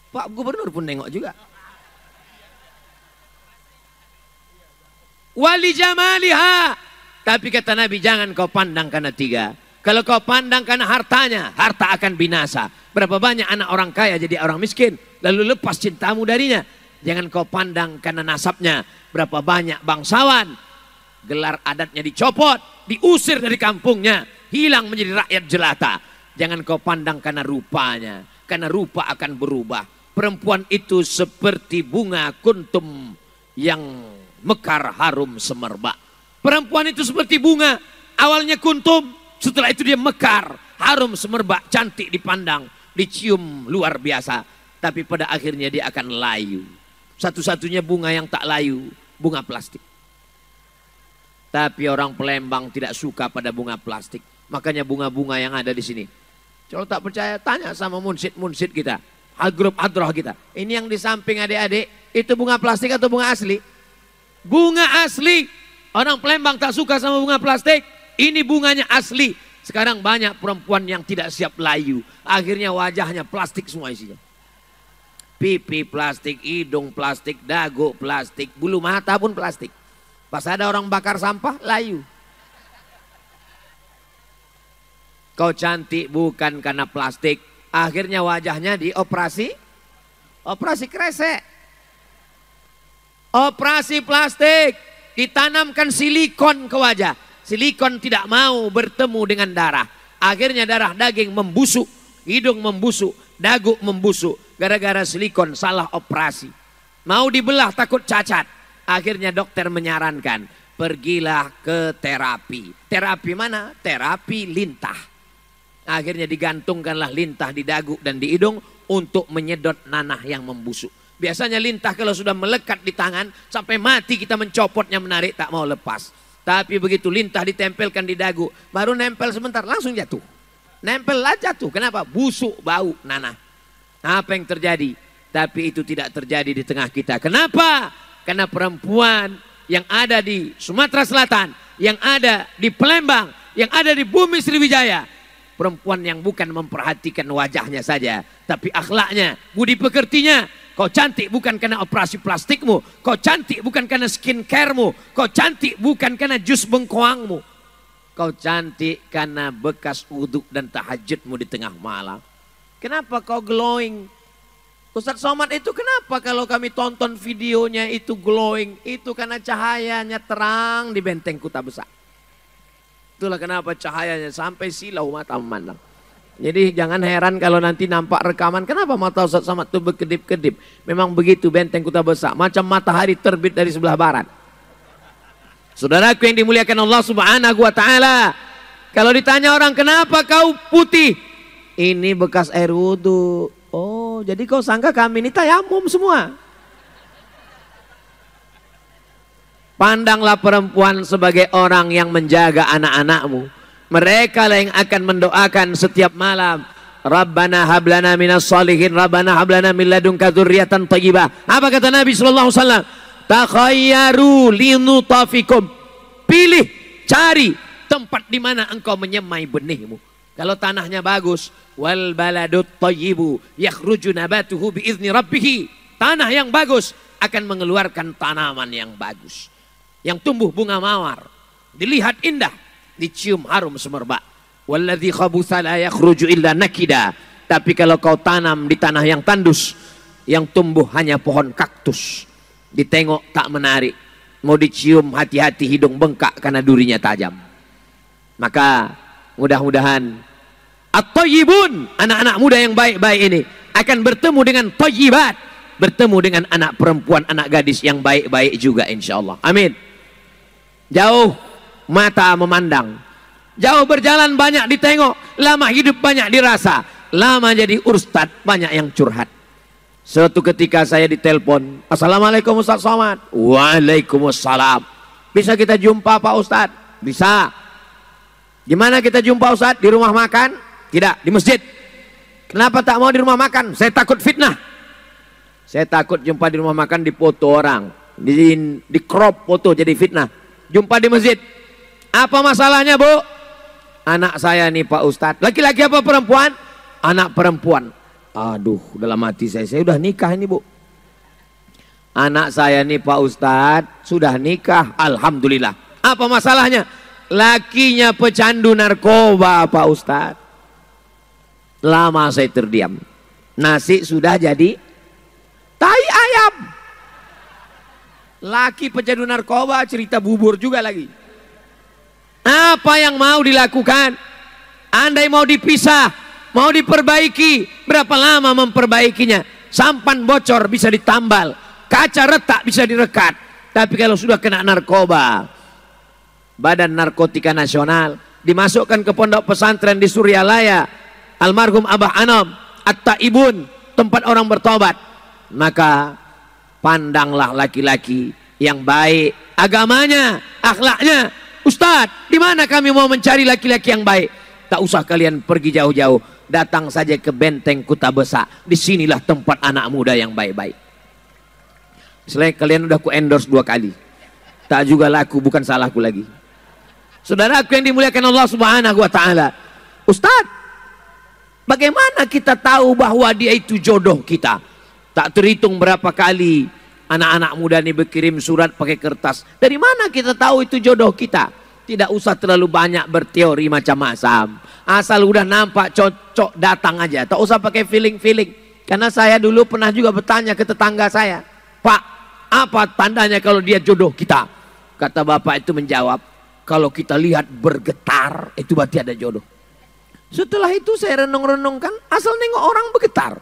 Pak Gubernur pun nengok juga. Wali jamaliha. Tapi kata Nabi, jangan kau pandang karena 3. Kalau kau pandang karena hartanya, harta akan binasa. Berapa banyak anak orang kaya jadi orang miskin, lalu lepas cintamu darinya. Jangan kau pandang karena nasabnya. Berapa banyak bangsawan, gelar adatnya dicopot, diusir dari kampungnya, hilang menjadi rakyat jelata. Jangan kau pandang karena rupanya, karena rupa akan berubah. Perempuan itu seperti bunga kuntum yang mekar harum semerbak. Perempuan itu seperti bunga, awalnya kuntum, setelah itu dia mekar, harum semerbak, cantik dipandang, dicium luar biasa. Tapi pada akhirnya dia akan layu. Satu-satunya bunga yang tak layu, bunga plastik. Tapi orang Palembang tidak suka pada bunga plastik. Makanya bunga-bunga yang ada di sini. Kalau tak percaya, tanya sama munsid-munsid kita. Grup hadroh kita. Ini yang di samping adik-adik, itu bunga plastik atau bunga asli? Bunga asli. Orang Palembang tak suka sama bunga plastik. Ini bunganya asli. Sekarang banyak perempuan yang tidak siap layu. Akhirnya wajahnya plastik semua isinya. Pipi plastik, hidung plastik, dagu plastik, bulu mata pun plastik. Pas ada orang bakar sampah, layu. Kau cantik bukan karena plastik. Akhirnya wajahnya dioperasi. Operasi kresek. Operasi plastik. Ditanamkan silikon ke wajah. Silikon tidak mau bertemu dengan darah. Akhirnya darah daging membusuk. Hidung membusuk. Dagu membusuk. Gara-gara silikon salah operasi. Mau dibelah takut cacat. Akhirnya dokter menyarankan. Pergilah ke terapi. Terapi mana? Terapi lintah. Akhirnya digantungkanlah lintah di dagu dan di hidung. Untuk menyedot nanah yang membusuk. Biasanya lintah kalau sudah melekat di tangan. Sampai mati kita mencopotnya, menarik, tak mau lepas. Tapi begitu lintah ditempelkan di dagu. Baru nempel sebentar langsung jatuh. Nempel lah jatuh. Kenapa? Busuk bau nanah. Apa yang terjadi? Tapi itu tidak terjadi di tengah kita. Kenapa? Karena perempuan yang ada di Sumatera Selatan, yang ada di Palembang, yang ada di bumi Sriwijaya, perempuan yang bukan memperhatikan wajahnya saja, tapi akhlaknya, budi pekertinya. Kau cantik bukan karena operasi plastikmu, kau cantik bukan karena skincaremu, kau cantik bukan karena jus bengkoangmu, kau cantik karena bekas wudhu dan tahajudmu di tengah malam. Kenapa kau glowing? Ustadz Somad itu kenapa kalau kami tonton videonya itu glowing? Itu karena cahayanya terang di benteng Kuta Besar. Itulah kenapa cahayanya sampai silau mata memandang. Jadi jangan heran kalau nanti nampak rekaman. Kenapa mata Ustadz Somad itu berkedip-kedip? Memang begitu benteng Kuta Besar. Macam matahari terbit dari sebelah barat. Saudaraku yang dimuliakan Allah Subhanahu wa Ta'ala. Kalau ditanya orang kenapa kau putih? Ini bekas air wudhu. Oh, jadi kau sangka kami ini tayamum semua. Pandanglah perempuan sebagai orang yang menjaga anak-anakmu. Mereka lah yang akan mendoakan setiap malam, Rabbana hablana minas salihin, Rabbana hablana min ladunka dzurriyyatan thayyibah. Apa kata Nabi sallallahu alaihi wasallam? Takhayyaru linutafikum. Pilih, cari tempat di mana engkau menyemai benihmu. Kalau tanahnya bagus, wal baladut thayyibu yakhruju nabatuhu biizni rabbih. Tanah yang bagus akan mengeluarkan tanaman yang bagus. Yang tumbuh bunga mawar, dilihat indah, dicium harum semerbak. Walladzi khabutha la yakhruju illa nakida. Tapi kalau kau tanam di tanah yang tandus, yang tumbuh hanya pohon kaktus, ditengok tak menarik, mau dicium hati-hati hidung bengkak karena durinya tajam. Maka mudah-mudahan at-thayyibun, anak-anak muda yang baik-baik ini akan bertemu dengan thayyibat, bertemu dengan anak perempuan, anak gadis yang baik-baik juga insyaallah. Amin. Jauh mata memandang, jauh berjalan banyak ditengok, lama hidup banyak dirasa, lama jadi ustad banyak yang curhat. Suatu ketika saya ditelepon, Assalamualaikum Ustaz Somad. Waalaikumsalam. Bisa kita jumpa Pak Ustad? Bisa. Gimana kita jumpa Ustad? Di rumah makan? Tidak, di masjid. Kenapa tak mau di rumah makan? Saya takut fitnah. Saya takut jumpa di rumah makan dipoto orang, di crop foto jadi fitnah. Jumpa di masjid. Apa masalahnya Bu? Anak saya nih Pak Ustadz. Laki-laki apa perempuan? Anak perempuan. Aduh, dalam hati saya udah nikah ini Bu. Anak saya nih Pak Ustadz sudah nikah, alhamdulillah. Apa masalahnya? Lakinya pecandu narkoba Pak Ustadz. Lama saya terdiam. Nasi sudah jadi tai ayam. Laki pecandu narkoba cerita bubur juga lagi. Apa yang mau dilakukan? Andai mau dipisah, mau diperbaiki, berapa lama memperbaikinya? Sampan bocor bisa ditambal, kaca retak bisa direkat. Tapi kalau sudah kena narkoba, Badan Narkotika Nasional dimasukkan ke pondok pesantren di Suryalaya, almarhum Abah Anom, At-Taibun, tempat orang bertobat. Maka pandanglah laki-laki yang baik, agamanya, akhlaknya. Ustadz, di mana kami mau mencari laki-laki yang baik? Tak usah kalian pergi jauh-jauh, datang saja ke Benteng Kuta Besa. Disinilah tempat anak muda yang baik-baik. Selain kalian udah ku endorse 2 kali, tak juga laku, bukan salahku lagi. Saudaraku yang dimuliakan Allah Subhanahu wa Ta'ala, Ustadz, bagaimana kita tahu bahwa dia itu jodoh kita? Tak terhitung berapa kali anak-anak muda ini berkirim surat pakai kertas. Dari mana kita tahu itu jodoh kita? Tidak usah terlalu banyak berteori macam-macam. Asal udah nampak cocok datang aja. Tak usah pakai feeling-feeling. Karena saya dulu pernah juga bertanya ke tetangga saya, Pak, apa tandanya kalau dia jodoh kita? Kata bapak itu menjawab, kalau kita lihat bergetar, itu berarti ada jodoh. Setelah itu saya renung-renungkan, asal nengok orang bergetar.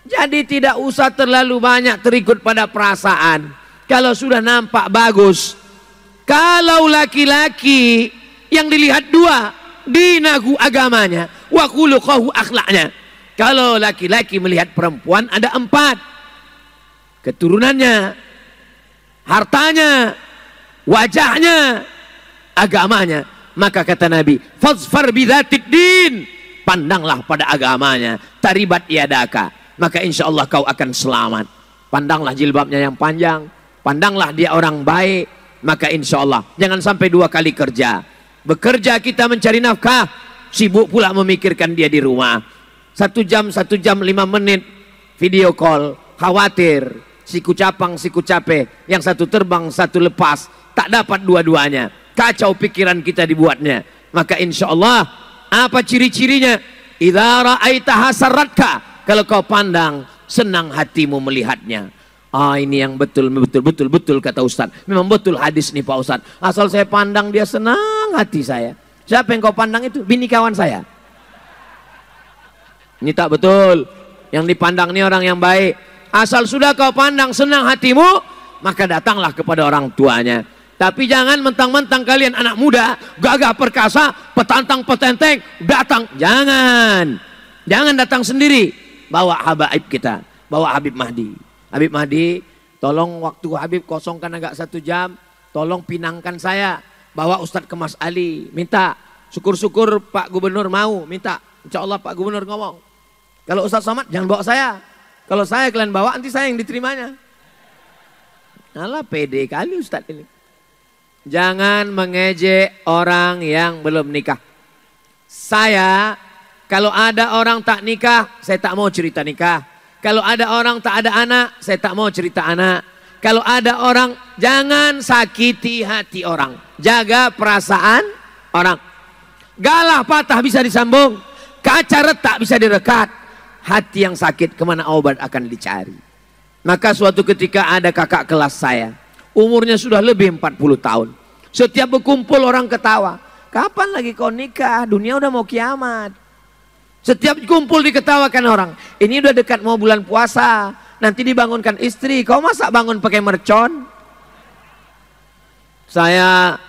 Jadi tidak usah terlalu banyak terikut pada perasaan. Kalau sudah nampak bagus. Kalau laki-laki yang dilihat 2, dinahu agamanya, wa khuluquhu akhlaknya. Kalau laki-laki melihat perempuan ada 4. Keturunannya, hartanya, wajahnya, agamanya. Maka kata Nabi, fazfar bidzatid din, pandanglah pada agamanya, taribat yadaka, maka insya Allah kau akan selamat. Pandanglah jilbabnya yang panjang, pandanglah dia orang baik, maka insya Allah jangan sampai 2 kali kerja. Bekerja kita mencari nafkah, sibuk pula memikirkan dia di rumah. 1 jam 5 menit video call, khawatir siku capang siku capek, yang satu terbang satu lepas, tak dapat dua-duanya. Kacau pikiran kita dibuatnya. Maka insya Allah apa ciri-cirinya? Idza ra'aita hasaratka, kalau kau pandang senang hatimu melihatnya. Ini yang betul kata Ustaz. Memang betul hadis nih Pak Ustaz. Asal saya pandang dia senang hati saya. Siapa yang kau pandang itu? Bini kawan saya. Ini tak betul. Yang dipandang ini orang yang baik. Asal sudah kau pandang senang hatimu, maka datanglah kepada orang tuanya. Tapi jangan mentang-mentang kalian anak muda, gagah perkasa, petantang petenteng, datang. Jangan datang sendiri. Bawa habaib kita, bawa Habib Mahdi. Habib Mahdi, tolong waktu Habib kosongkan agak 1 jam, tolong pinangkan saya. bawa Ustadz ke Mas Ali, minta. Syukur-syukur Pak Gubernur mau, minta. Insya Allah Pak Gubernur ngomong. Kalau Ustadz Somad jangan bawa saya. Kalau saya kalian bawa, nanti saya yang diterimanya. Alah pede kali Ustadz ini. Jangan mengejek orang yang belum nikah. Saya, kalau ada orang tak nikah, saya tak mau cerita nikah. Kalau ada orang tak ada anak, saya tak mau cerita anak. Kalau ada orang, jangan sakiti hati orang. Jaga perasaan orang. Galah patah bisa disambung. Kaca retak bisa direkat. Hati yang sakit kemana obat akan dicari. Maka suatu ketika ada kakak kelas saya. Umurnya sudah lebih 40 tahun. Setiap berkumpul orang ketawa. Kapan lagi kau nikah? Dunia udah mau kiamat. Setiap kumpul diketawakan orang. Ini udah dekat mau bulan puasa. Nanti dibangunkan istri. Kau masa bangun pakai mercon? Saya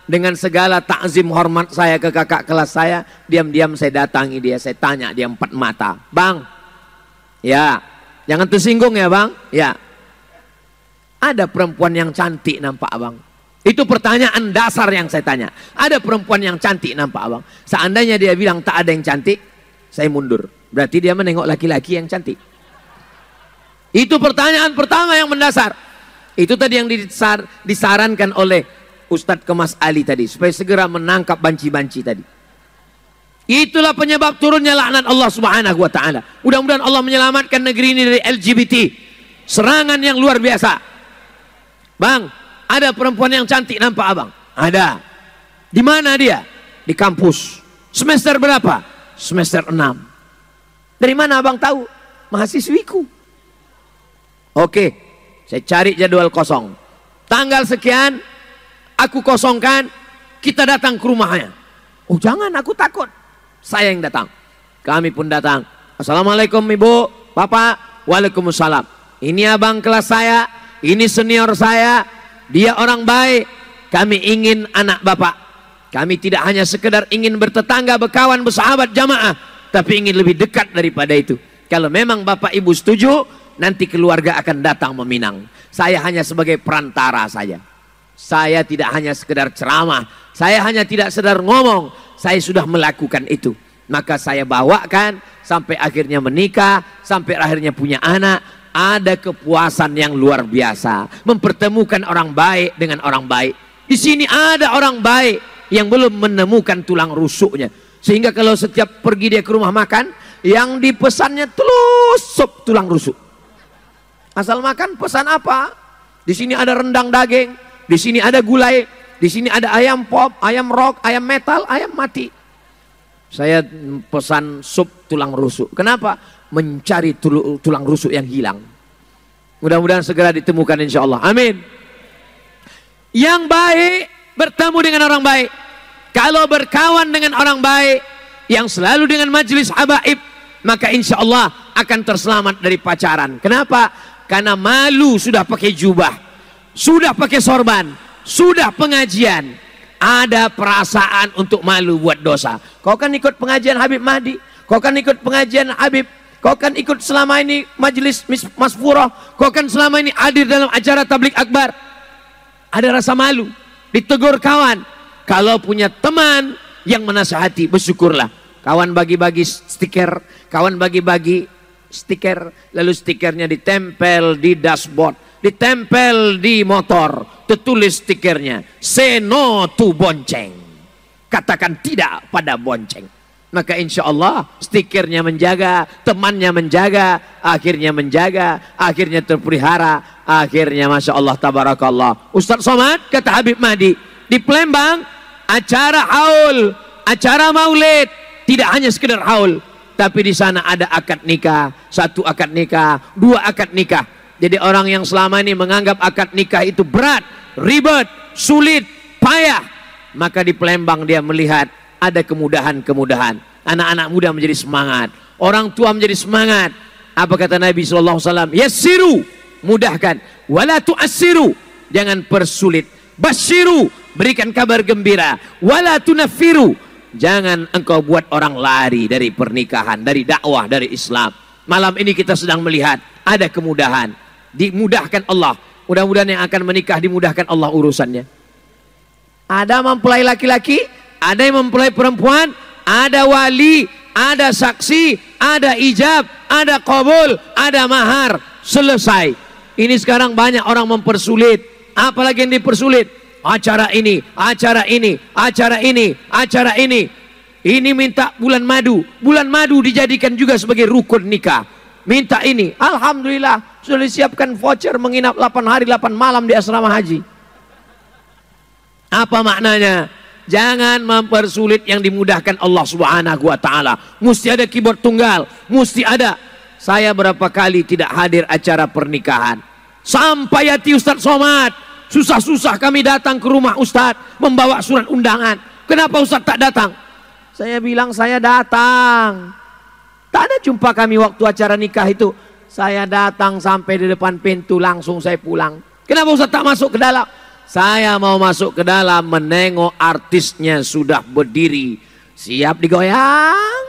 dengan segala takzim hormat saya ke kakak kelas saya. Diam-diam saya datangi dia. Saya tanya dia 4 mata. Bang. Ya. Jangan tersinggung ya bang. Ya. Ada perempuan yang cantik nampak abang. Itu pertanyaan dasar yang saya tanya. Ada perempuan yang cantik nampak abang. Seandainya dia bilang tak ada yang cantik, saya mundur. Berarti dia menengok laki-laki yang cantik. Itu pertanyaan pertama yang mendasar. Itu tadi yang disarankan oleh Ustadz Kemas Ali tadi. Supaya segera menangkap banci-banci tadi. Itulah penyebab turunnya laknat Allah subhanahu wa ta'ala. Mudah-mudahan Allah menyelamatkan negeri ini dari LGBT. Serangan yang luar biasa. Bang, ada perempuan yang cantik nampak abang? Ada. Di mana dia? Di kampus. Semester berapa? Semester 6. Dari mana abang tahu? Mahasiswiku. Oke, saya cari jadwal kosong. Tanggal sekian, aku kosongkan, kita datang ke rumahnya. Oh jangan, aku takut. Saya yang datang. Kami pun datang. Assalamualaikum ibu, bapak. Waalaikumsalam. Ini abang kelas saya, ini senior saya. Dia orang baik. Kami ingin anak bapak. Kami tidak hanya sekedar ingin bertetangga, berkawan, bersahabat, jamaah. Tapi ingin lebih dekat daripada itu. Kalau memang bapak ibu setuju, nanti keluarga akan datang meminang. Saya hanya sebagai perantara saja. Saya tidak hanya sekedar ceramah. Saya hanya tidak sekedar ngomong. Saya sudah melakukan itu. Maka saya bawakan sampai akhirnya menikah. Sampai akhirnya punya anak. Ada kepuasan yang luar biasa. Mempertemukan orang baik dengan orang baik. Di sini ada orang baik yang belum menemukan tulang rusuknya. Sehingga kalau setiap pergi dia ke rumah makan, yang dipesannya telusup tulang rusuk. Asal makan pesan apa? Di sini ada rendang daging, di sini ada gulai, di sini ada ayam pop, ayam rock, ayam metal, ayam mati. Saya pesan sup tulang rusuk. Kenapa? Mencari tulang rusuk yang hilang. Mudah-mudahan segera ditemukan insya Allah. Amin. Yang baik bertemu dengan orang baik. Kalau berkawan dengan orang baik yang selalu dengan majelis habaib, maka insya Allah akan terselamat dari pacaran. Kenapa? Karena malu sudah pakai jubah, sudah pakai sorban, sudah pengajian. Ada perasaan untuk malu buat dosa. Kau kan ikut pengajian Habib Mahdi, kau kan ikut pengajian Habib, kau kan ikut selama ini majelis Masfurah, kau kan selama ini hadir dalam acara tablik akbar. Ada rasa malu, ditegur kawan. Kalau punya teman yang menasihati, bersyukurlah. Kawan bagi-bagi stiker, kawan bagi-bagi stiker, lalu stikernya ditempel di dashboard, ditempel di motor, tertulis stikernya, say no to bonceng, katakan tidak pada bonceng. Maka insya Allah stikernya menjaga, temannya menjaga, akhirnya terpelihara, akhirnya masya Allah tabarakallah. Ustadz Somad kata Habib Mahdi di Palembang, acara haul, acara maulid, tidak hanya sekedar haul, tapi di sana ada akad nikah, 1 akad nikah, 2 akad nikah. Jadi orang yang selama ini menganggap akad nikah itu berat, ribet, sulit, payah, maka di Palembang dia melihat ada kemudahan-kemudahan. Anak-anak muda menjadi semangat, orang tua menjadi semangat. Apa kata Nabi SAW? Yassiru, mudahkan, wala tu'assiru, jangan persulit. Basyiru, berikan kabar gembira. Wala tunaffiru, jangan engkau buat orang lari dari pernikahan, dari dakwah, dari Islam. Malam ini kita sedang melihat ada kemudahan, dimudahkan Allah. Mudah-mudahan yang akan menikah dimudahkan Allah urusannya. Ada mempelai laki-laki, ada yang mempelai perempuan, ada wali, ada saksi, ada ijab, ada qabul, ada mahar. Selesai. Ini sekarang banyak orang mempersulit. Apalagi yang dipersulit? Acara ini, acara ini, acara ini, acara ini. Ini minta bulan madu. Bulan madu dijadikan juga sebagai rukun nikah. Minta ini. Alhamdulillah sudah disiapkan voucher menginap 8 hari 8 malam di asrama haji. Apa maknanya? Jangan mempersulit yang dimudahkan Allah Subhanahu wa taala. Mesti ada keyboard tunggal, mesti ada. Saya berapa kali tidak hadir acara pernikahan. Sampai hati Ustadz Somad, susah-susah kami datang ke rumah Ustadz membawa surat undangan. Kenapa Ustadz tak datang? Saya bilang saya datang. Tak ada jumpa kami waktu acara nikah itu. Saya datang sampai di depan pintu langsung saya pulang. Kenapa Ustadz tak masuk ke dalam? Saya mau masuk ke dalam menengok artisnya sudah berdiri siap digoyang.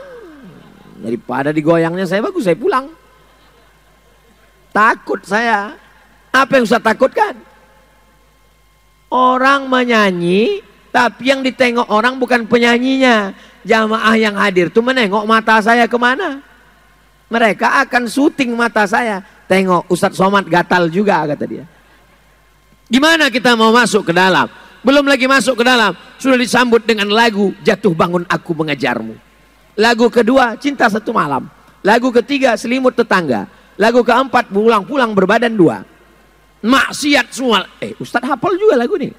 Daripada digoyangnya saya bagus saya pulang. Takut saya. Apa yang Ustaz takutkan? Orang menyanyi tapi yang ditengok orang bukan penyanyinya. Jamaah yang hadir tuh menengok mata saya kemana. Mereka akan syuting mata saya. Tengok Ustadz Somad gatal juga kata dia. Gimana kita mau masuk ke dalam? Belum lagi masuk ke dalam, sudah disambut dengan lagu Jatuh Bangun Aku Mengejarmu. Lagu kedua, Cinta Satu Malam. Lagu ketiga, Selimut Tetangga. Lagu keempat, Pulang-Pulang Berbadan Dua. Maksiat semua. Ustadz hafal juga lagu ini.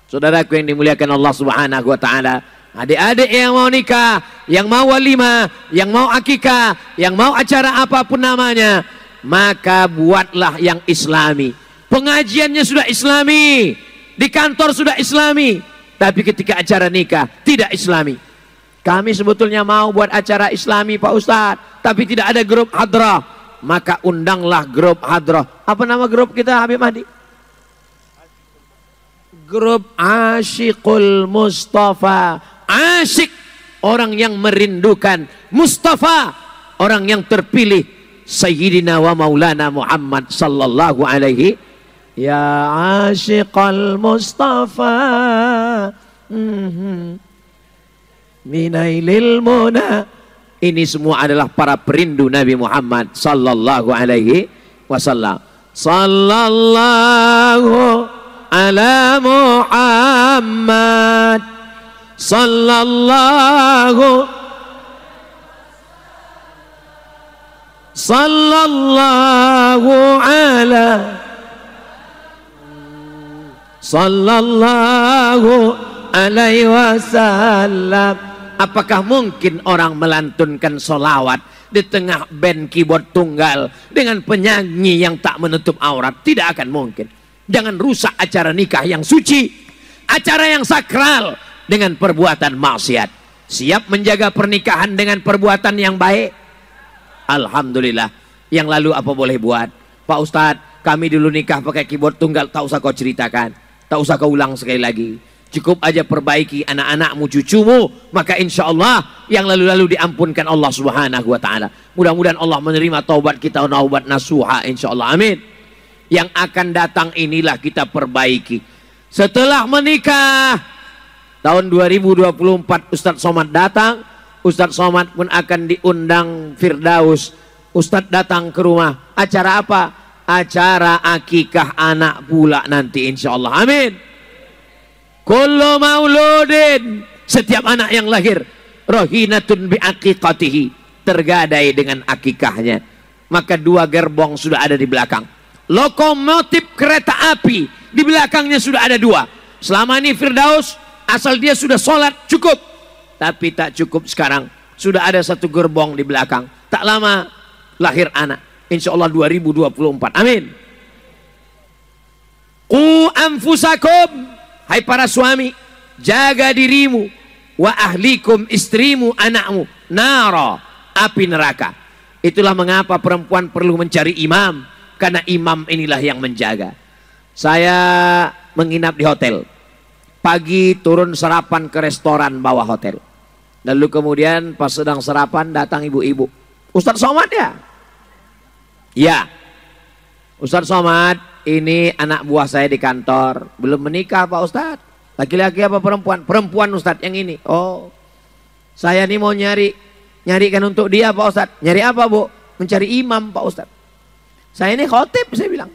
Saudaraku yang dimuliakan Allah Subhanahu wa taala, adik-adik yang mau nikah, yang mau walimah, yang mau akikah, yang mau acara apapun namanya, maka buatlah yang islami. Pengajiannya sudah islami, di kantor sudah islami, tapi ketika acara nikah tidak islami. Kami sebetulnya mau buat acara islami Pak Ustadz, tapi tidak ada grup hadrah. Maka undanglah grup hadrah. Apa nama grup kita Habib Mahdi? Grup Asyikul Mustafa. Asyik, orang yang merindukan. Mustafa, orang yang terpilih. Sayyidina wa maulana Muhammad sallallahu alaihi. Ya Asyikul Mustafa Minailil Muna. Ini semua adalah para perindu Nabi Muhammad sallallahu alaihi wasallam. Sallallahu ala Muhammad sallallahu ala sallallahu alaihi wasallam. Apakah mungkin orang melantunkan solawat di tengah band keyboard tunggal dengan penyanyi yang tak menutup aurat? Tidak akan mungkin. Jangan rusak acara nikah yang suci, acara yang sakral dengan perbuatan maksiat. Siap menjaga pernikahan dengan perbuatan yang baik? Alhamdulillah. Yang lalu apa boleh buat? Pak Ustadz, kami dulu nikah pakai keyboard tunggal, tak usah kau ceritakan, tak usah kau ulang sekali lagi. Cukup aja perbaiki anak-anakmu, cucumu, maka insya Allah yang lalu-lalu diampunkan Allah Subhanahu wa taala. Mudah-mudahan Allah menerima taubat kita, taubat nasuha insya Allah. Amin. Yang akan datang inilah kita perbaiki. Setelah menikah tahun 2024 Ustadz Somad datang. Ustadz Somad pun akan diundang Firdaus. Ustadz datang ke rumah. Acara apa? Acara akikah anak pula nanti insya Allah. Amin. Kullu mauludin, setiap anak yang lahir, rohinatun bi aqiqatihi, tergadai dengan akikahnya. Maka dua gerbong sudah ada di belakang. Lokomotif kereta api di belakangnya sudah ada dua. Selama ini Firdaus asal dia sudah sholat cukup, tapi tak cukup sekarang. Sudah ada satu gerbong di belakang. Tak lama lahir anak. Insya Allah 2024. Amin. Qu anfusakum, hai para suami, jaga dirimu, wa ahlikum, istrimu, anakmu, nara, api neraka. Itulah mengapa perempuan perlu mencari imam, karena imam inilah yang menjaga. Saya menginap di hotel. Pagi turun sarapan ke restoran bawah hotel. Lalu kemudian pas sedang sarapan datang ibu-ibu. Ustadz Somad ya? Ya. Ustadz Somad, ini anak buah saya di kantor. Belum menikah Pak Ustadz. Laki-laki apa perempuan? Perempuan Ustadz yang ini. Oh, saya ini mau nyarikan untuk dia Pak Ustadz. Nyari apa Bu? Mencari imam Pak Ustadz. Saya ini khotib, saya bilang.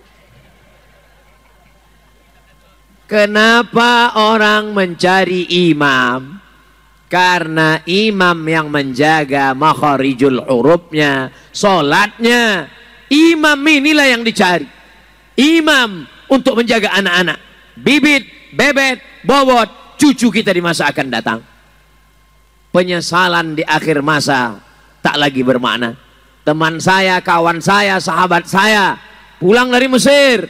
Kenapa orang mencari imam? Karena imam yang menjaga makharijul hurufnya, sholatnya. Imam inilah yang dicari. Imam untuk menjaga anak-anak. Bibit, bebet, bobot, cucu kita di masa akan datang. Penyesalan di akhir masa tak lagi bermakna. Teman saya, kawan saya, sahabat saya pulang dari Mesir,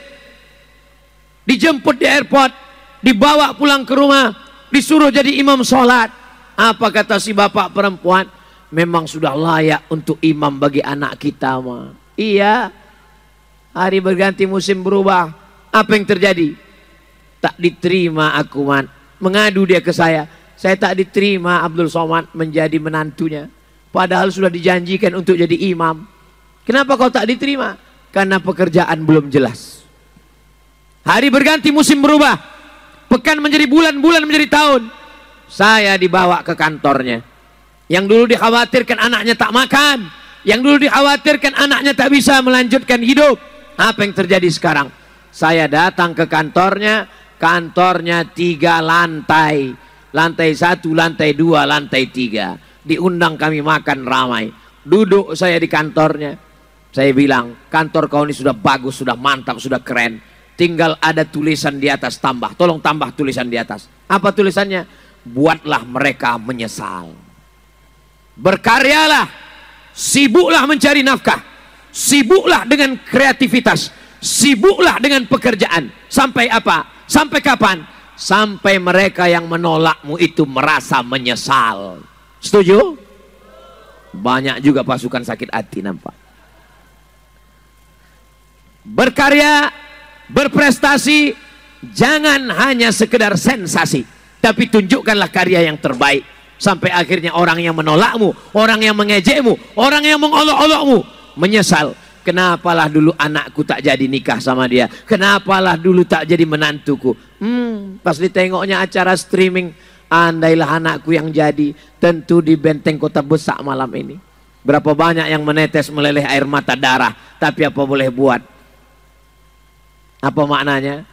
dijemput di airport, dibawa pulang ke rumah, disuruh jadi imam sholat. Apa kata si bapak perempuan? Memang sudah layak untuk imam bagi anak kita mah. Iya, hari berganti musim berubah. Apa yang terjadi? Tak diterima aku man. Mengadu dia ke saya tak diterima Abdul Somad menjadi menantunya. Padahal sudah dijanjikan untuk jadi imam. Kenapa kau tak diterima? Karena pekerjaan belum jelas. Hari berganti musim berubah. Pekan menjadi bulan, bulan menjadi tahun. Saya dibawa ke kantornya. Yang dulu dikhawatirkan anaknya tak makan, yang dulu dikhawatirkan anaknya tak bisa melanjutkan hidup. Apa yang terjadi sekarang? Saya datang ke kantornya. Kantornya 3 lantai. Lantai 1, lantai 2, lantai 3. Diundang kami makan ramai. Duduk saya di kantornya. Saya bilang, kantor kau ini sudah bagus, sudah mantap, sudah keren. Tinggal ada tulisan di atas tambah. Tolong tambah tulisan di atas. Apa tulisannya? Buatlah mereka menyesal. Berkaryalah. Sibuklah mencari nafkah. Sibuklah dengan kreativitas. Sibuklah dengan pekerjaan. Sampai apa? Sampai kapan? Sampai mereka yang menolakmu itu merasa menyesal. Setuju? Banyak juga pasukan sakit hati nampak. Berkarya, berprestasi, jangan hanya sekedar sensasi, tapi tunjukkanlah karya yang terbaik. Sampai akhirnya orang yang menolakmu, orang yang mengejekmu, orang yang mengolok-olokmu menyesal. Kenapalah dulu anakku tak jadi nikah sama dia? Kenapalah dulu tak jadi menantuku? Pas ditengoknya acara streaming, andailah anakku yang jadi, tentu di benteng Kota Besak malam ini. Berapa banyak yang menetes meleleh air mata darah, tapi apa boleh buat? Apa maknanya?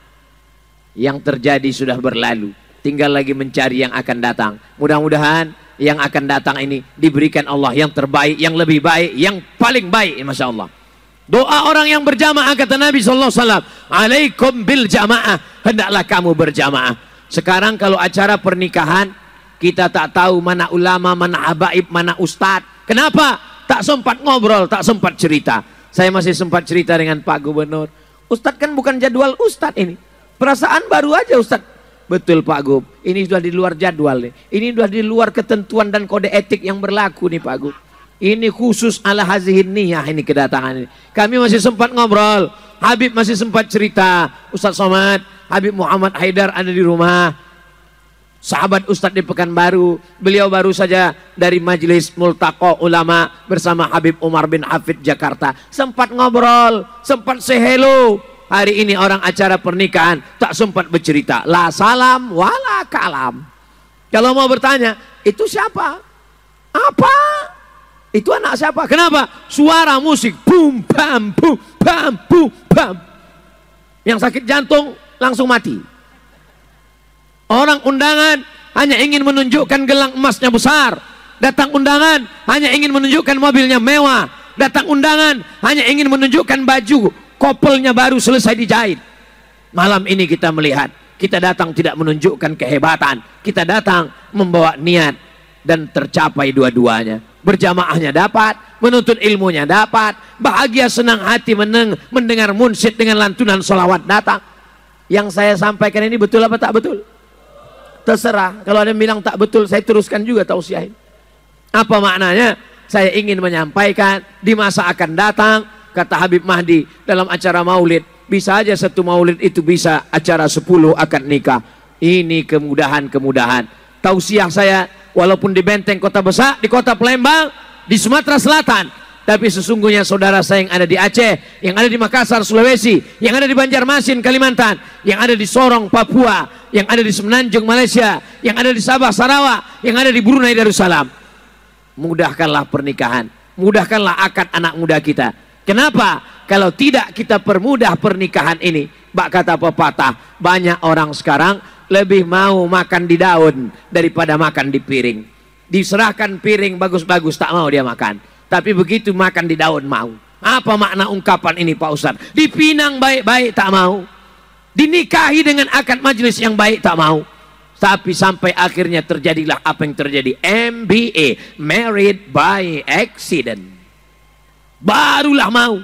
Yang terjadi sudah berlalu, tinggal lagi mencari yang akan datang. Mudah-mudahan yang akan datang ini diberikan Allah yang terbaik, yang lebih baik, yang paling baik. Masya Allah. Doa orang yang berjamaah, kata Nabi SAW, alaikum bil jamaah, hendaklah kamu berjamaah. Sekarang kalau acara pernikahan, kita tak tahu mana ulama, mana habaib, mana ustadz. Kenapa? Tak sempat ngobrol, tak sempat cerita. Saya masih sempat cerita dengan Pak Gubernur. Ustadz kan bukan jadwal ustadz ini. Perasaan baru aja ustadz. Betul Pak Gub, ini sudah di luar jadwal nih. Ini sudah di luar ketentuan dan kode etik yang berlaku nih Pak Gub. Ini khusus ala hazihin niyah ini kedatangan ini. Kami masih sempat ngobrol. Habib masih sempat cerita. Ustadz Somad, Habib Muhammad Haidar ada di rumah. Sahabat Ustadz di Pekanbaru. Beliau baru saja dari Majelis Multaqo Ulama bersama Habib Umar bin Hafid Jakarta. Sempat ngobrol, sempat say hello. Hari ini orang acara pernikahan tak sempat bercerita. La salam wala kalam. Kalau mau bertanya, itu siapa? Apa? Itu anak siapa? Kenapa? Suara musik, boom, bam, boom, bam, boom, bam. Yang sakit jantung langsung mati. Orang undangan hanya ingin menunjukkan gelang emasnya besar. Datang undangan hanya ingin menunjukkan mobilnya mewah. Datang undangan hanya ingin menunjukkan baju kopelnya baru selesai dijahit. Malam ini kita melihat, kita datang tidak menunjukkan kehebatan. Kita datang membawa niat dan tercapai dua-duanya. Berjamaahnya dapat, menuntut ilmunya dapat, bahagia senang hati mendengar munsyid dengan lantunan sholawat datang. Yang saya sampaikan ini betul apa tak betul? Terserah. Kalau ada yang bilang tak betul, saya teruskan juga tausiahin. Apa maknanya? Saya ingin menyampaikan di masa akan datang, kata Habib Mahdi dalam acara maulid, bisa aja satu maulid itu bisa acara 10 akad nikah. Ini kemudahan-kemudahan. Tausiah saya, walaupun di benteng Kota Besak, di Kota Palembang, di Sumatera Selatan, Tapi sesungguhnya saudara saya yang ada di Aceh, yang ada di Makassar, Sulawesi, yang ada di Banjarmasin, Kalimantan, yang ada di Sorong, Papua, yang ada di Semenanjung, Malaysia, yang ada di Sabah, Sarawak, yang ada di Brunei Darussalam. Mudahkanlah pernikahan, mudahkanlah akad anak muda kita. Kenapa? Kalau tidak kita permudah pernikahan ini, bak kata pepatah, banyak orang sekarang lebih mau makan di daun daripada makan di piring. Diserahkan piring bagus-bagus, tak mau dia makan. Tapi begitu makan di daun mau. Apa makna ungkapan ini Pak Ustaz? Dipinang baik-baik tak mau. Dinikahi dengan akad majelis yang baik tak mau. Tapi sampai akhirnya terjadilah apa yang terjadi. MBA, married by accident. Barulah mau.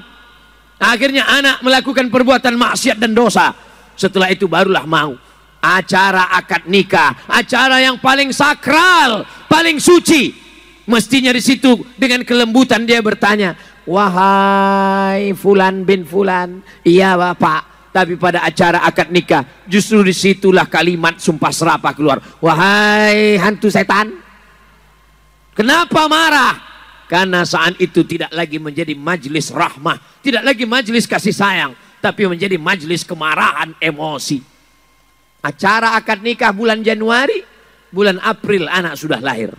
Akhirnya anak melakukan perbuatan maksiat dan dosa. Setelah itu barulah mau. Acara akad nikah, acara yang paling sakral, paling suci. Mestinya di situ dengan kelembutan dia bertanya, wahai Fulan bin Fulan, iya Bapak. Tapi pada acara akad nikah, justru disitulah kalimat sumpah serapah keluar, wahai hantu setan. Kenapa marah? Karena saat itu tidak lagi menjadi majelis rahmah, tidak lagi majelis kasih sayang, tapi menjadi majelis kemarahan, emosi. Acara akad nikah bulan Januari, bulan April anak sudah lahir.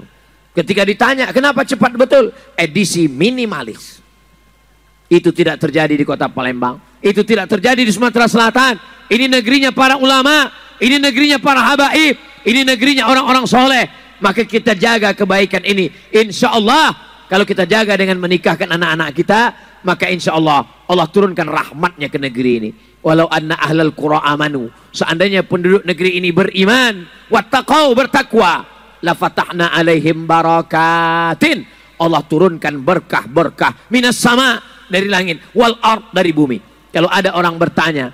Ketika ditanya, kenapa cepat betul? Edisi minimalis. Itu tidak terjadi di kota Palembang. Itu tidak terjadi di Sumatera Selatan. Ini negerinya para ulama. Ini negerinya para habaib. Ini negerinya orang-orang soleh. Maka kita jaga kebaikan ini. Insya Allah, kalau kita jaga dengan menikahkan anak-anak kita, maka insya Allah, Allah turunkan rahmatnya ke negeri ini. Walau anna ahlal qura amanu. Seandainya penduduk negeri ini beriman. Wattaqau, bertakwa. La fatahna alaihim barakatin. Allah turunkan berkah-berkah minas sama, dari langit, wal ard, dari bumi. Kalau ada orang bertanya,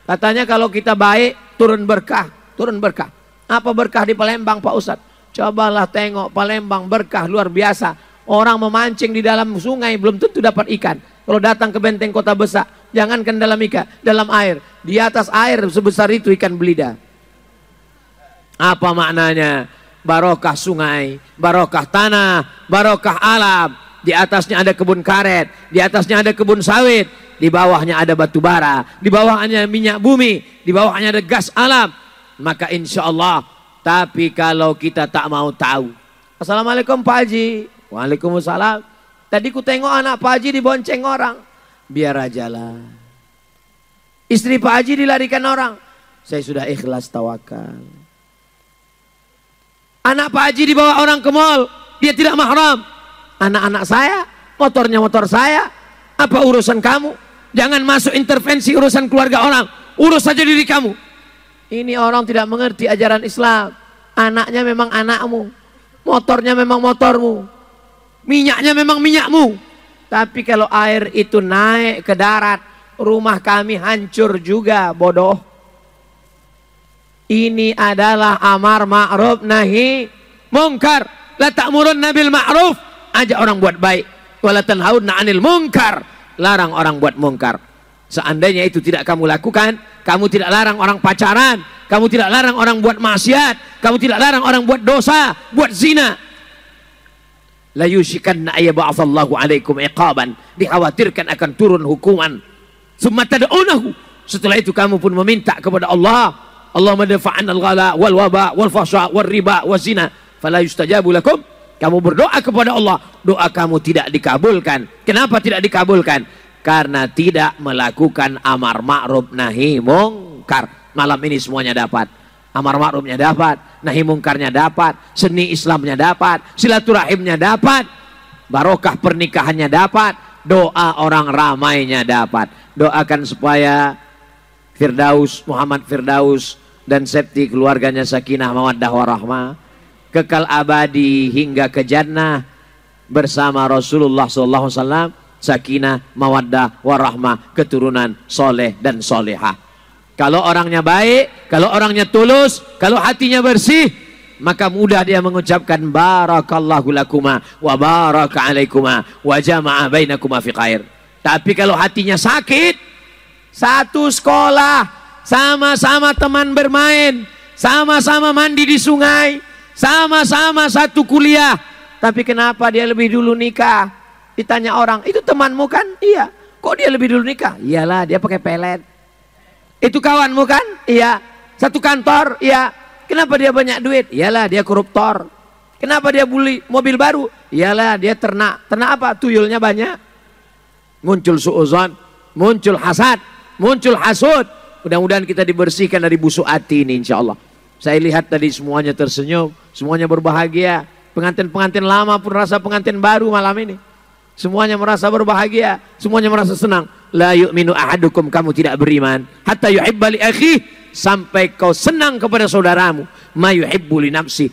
katanya kalau kita baik turun berkah, turun berkah. Apa berkah di Palembang Pak Ustadz? Cobalah tengok Palembang, berkah luar biasa. Orang memancing di dalam sungai belum tentu dapat ikan. Kalau datang ke benteng kota besar, jangankan dalam ikan, dalam air, di atas air sebesar itu ikan belida. Apa maknanya? Barokah sungai, barokah tanah, barokah alam. Di atasnya ada kebun karet, di atasnya ada kebun sawit, di bawahnya ada batu bara, di bawahnya minyak bumi, di bawahnya ada gas alam. Maka insya Allah, tapi kalau kita tak mau tahu. Assalamualaikum Pak Haji. Waalaikumsalam. Tadi ku tengok anak Pak Haji dibonceng orang. Biar aja lah. Istri Pak Haji dilarikan orang. Saya sudah ikhlas tawakal. Anak Pak Haji dibawa orang ke mall, dia tidak mahram. Anak-anak saya, motornya motor saya. Apa urusan kamu? Jangan masuk intervensi urusan keluarga orang. Urus saja diri kamu. Ini orang tidak mengerti ajaran Islam. Anaknya memang anakmu, motornya memang motormu, minyaknya memang minyakmu. Tapi kalau air itu naik ke darat, rumah kami hancur juga, bodoh. Ini adalah amar ma'ruf nahi mungkar. La ta'murunna bil ma'ruf, ajak orang buat baik. Wa la tanhauna 'anil munkar, larang orang buat mungkar. Seandainya itu tidak kamu lakukan, kamu tidak larang orang pacaran, kamu tidak larang orang buat maksiat, kamu tidak larang orang buat dosa, buat zina. La yushikanna ayyab'atsallahu 'alaikum iqaban, dikhawatirkan akan turun hukuman. Summa tad'unahu, setelah itu kamu pun meminta kepada Allah, Allahumma dafa'an al-ghala wal waba wal fahsya wal riba wal zina fala yustajabu lakum. Kamu berdoa kepada Allah, doa kamu tidak dikabulkan. Kenapa tidak dikabulkan? Karena tidak melakukan amar ma'ruf nahi mungkar. Malam ini semuanya dapat. Amar ma'rufnya dapat, nahi mungkarnya dapat, seni Islamnya dapat, silaturahimnya dapat, barokah pernikahannya dapat, doa orang ramainya dapat. Doakan supaya Firdaus, Muhammad Firdaus dan Septi keluarganya sakinah mawaddah warahmah, kekal abadi hingga ke jannah bersama Rasulullah SAW, sakinah mawaddah warahmah, keturunan soleh dan solehah. Kalau orangnya baik, kalau orangnya tulus, kalau hatinya bersih, maka mudah dia mengucapkan barakallahu lakuma wa baraka alaikuma wa jama'a bainakuma fi khair. Tapi kalau hatinya sakit, satu sekolah, sama-sama teman bermain, sama-sama mandi di sungai, sama-sama satu kuliah, tapi kenapa dia lebih dulu nikah? Ditanya orang, itu temanmu kan? Iya. Kok dia lebih dulu nikah? Iyalah, dia pakai pelet. Itu kawanmu kan? Iya. Satu kantor? Iya. Kenapa dia banyak duit? Iyalah, dia koruptor. Kenapa dia beli mobil baru? Iyalah, dia ternak. Ternak apa? Tuyulnya banyak. Muncul suuzon, muncul hasad, muncul hasud. Mudah-mudahan kita dibersihkan dari busuk hati ini, insya Allah. Saya lihat tadi semuanya tersenyum, semuanya berbahagia. Pengantin-pengantin lama pun rasa pengantin baru malam ini. Semuanya merasa berbahagia, semuanya merasa senang. La yu'minu ahadukum, kamu tidak beriman. Hatta yuhibba li akhihi, sampai kau senang kepada saudaramu. Ma yuhibbu li nafsi,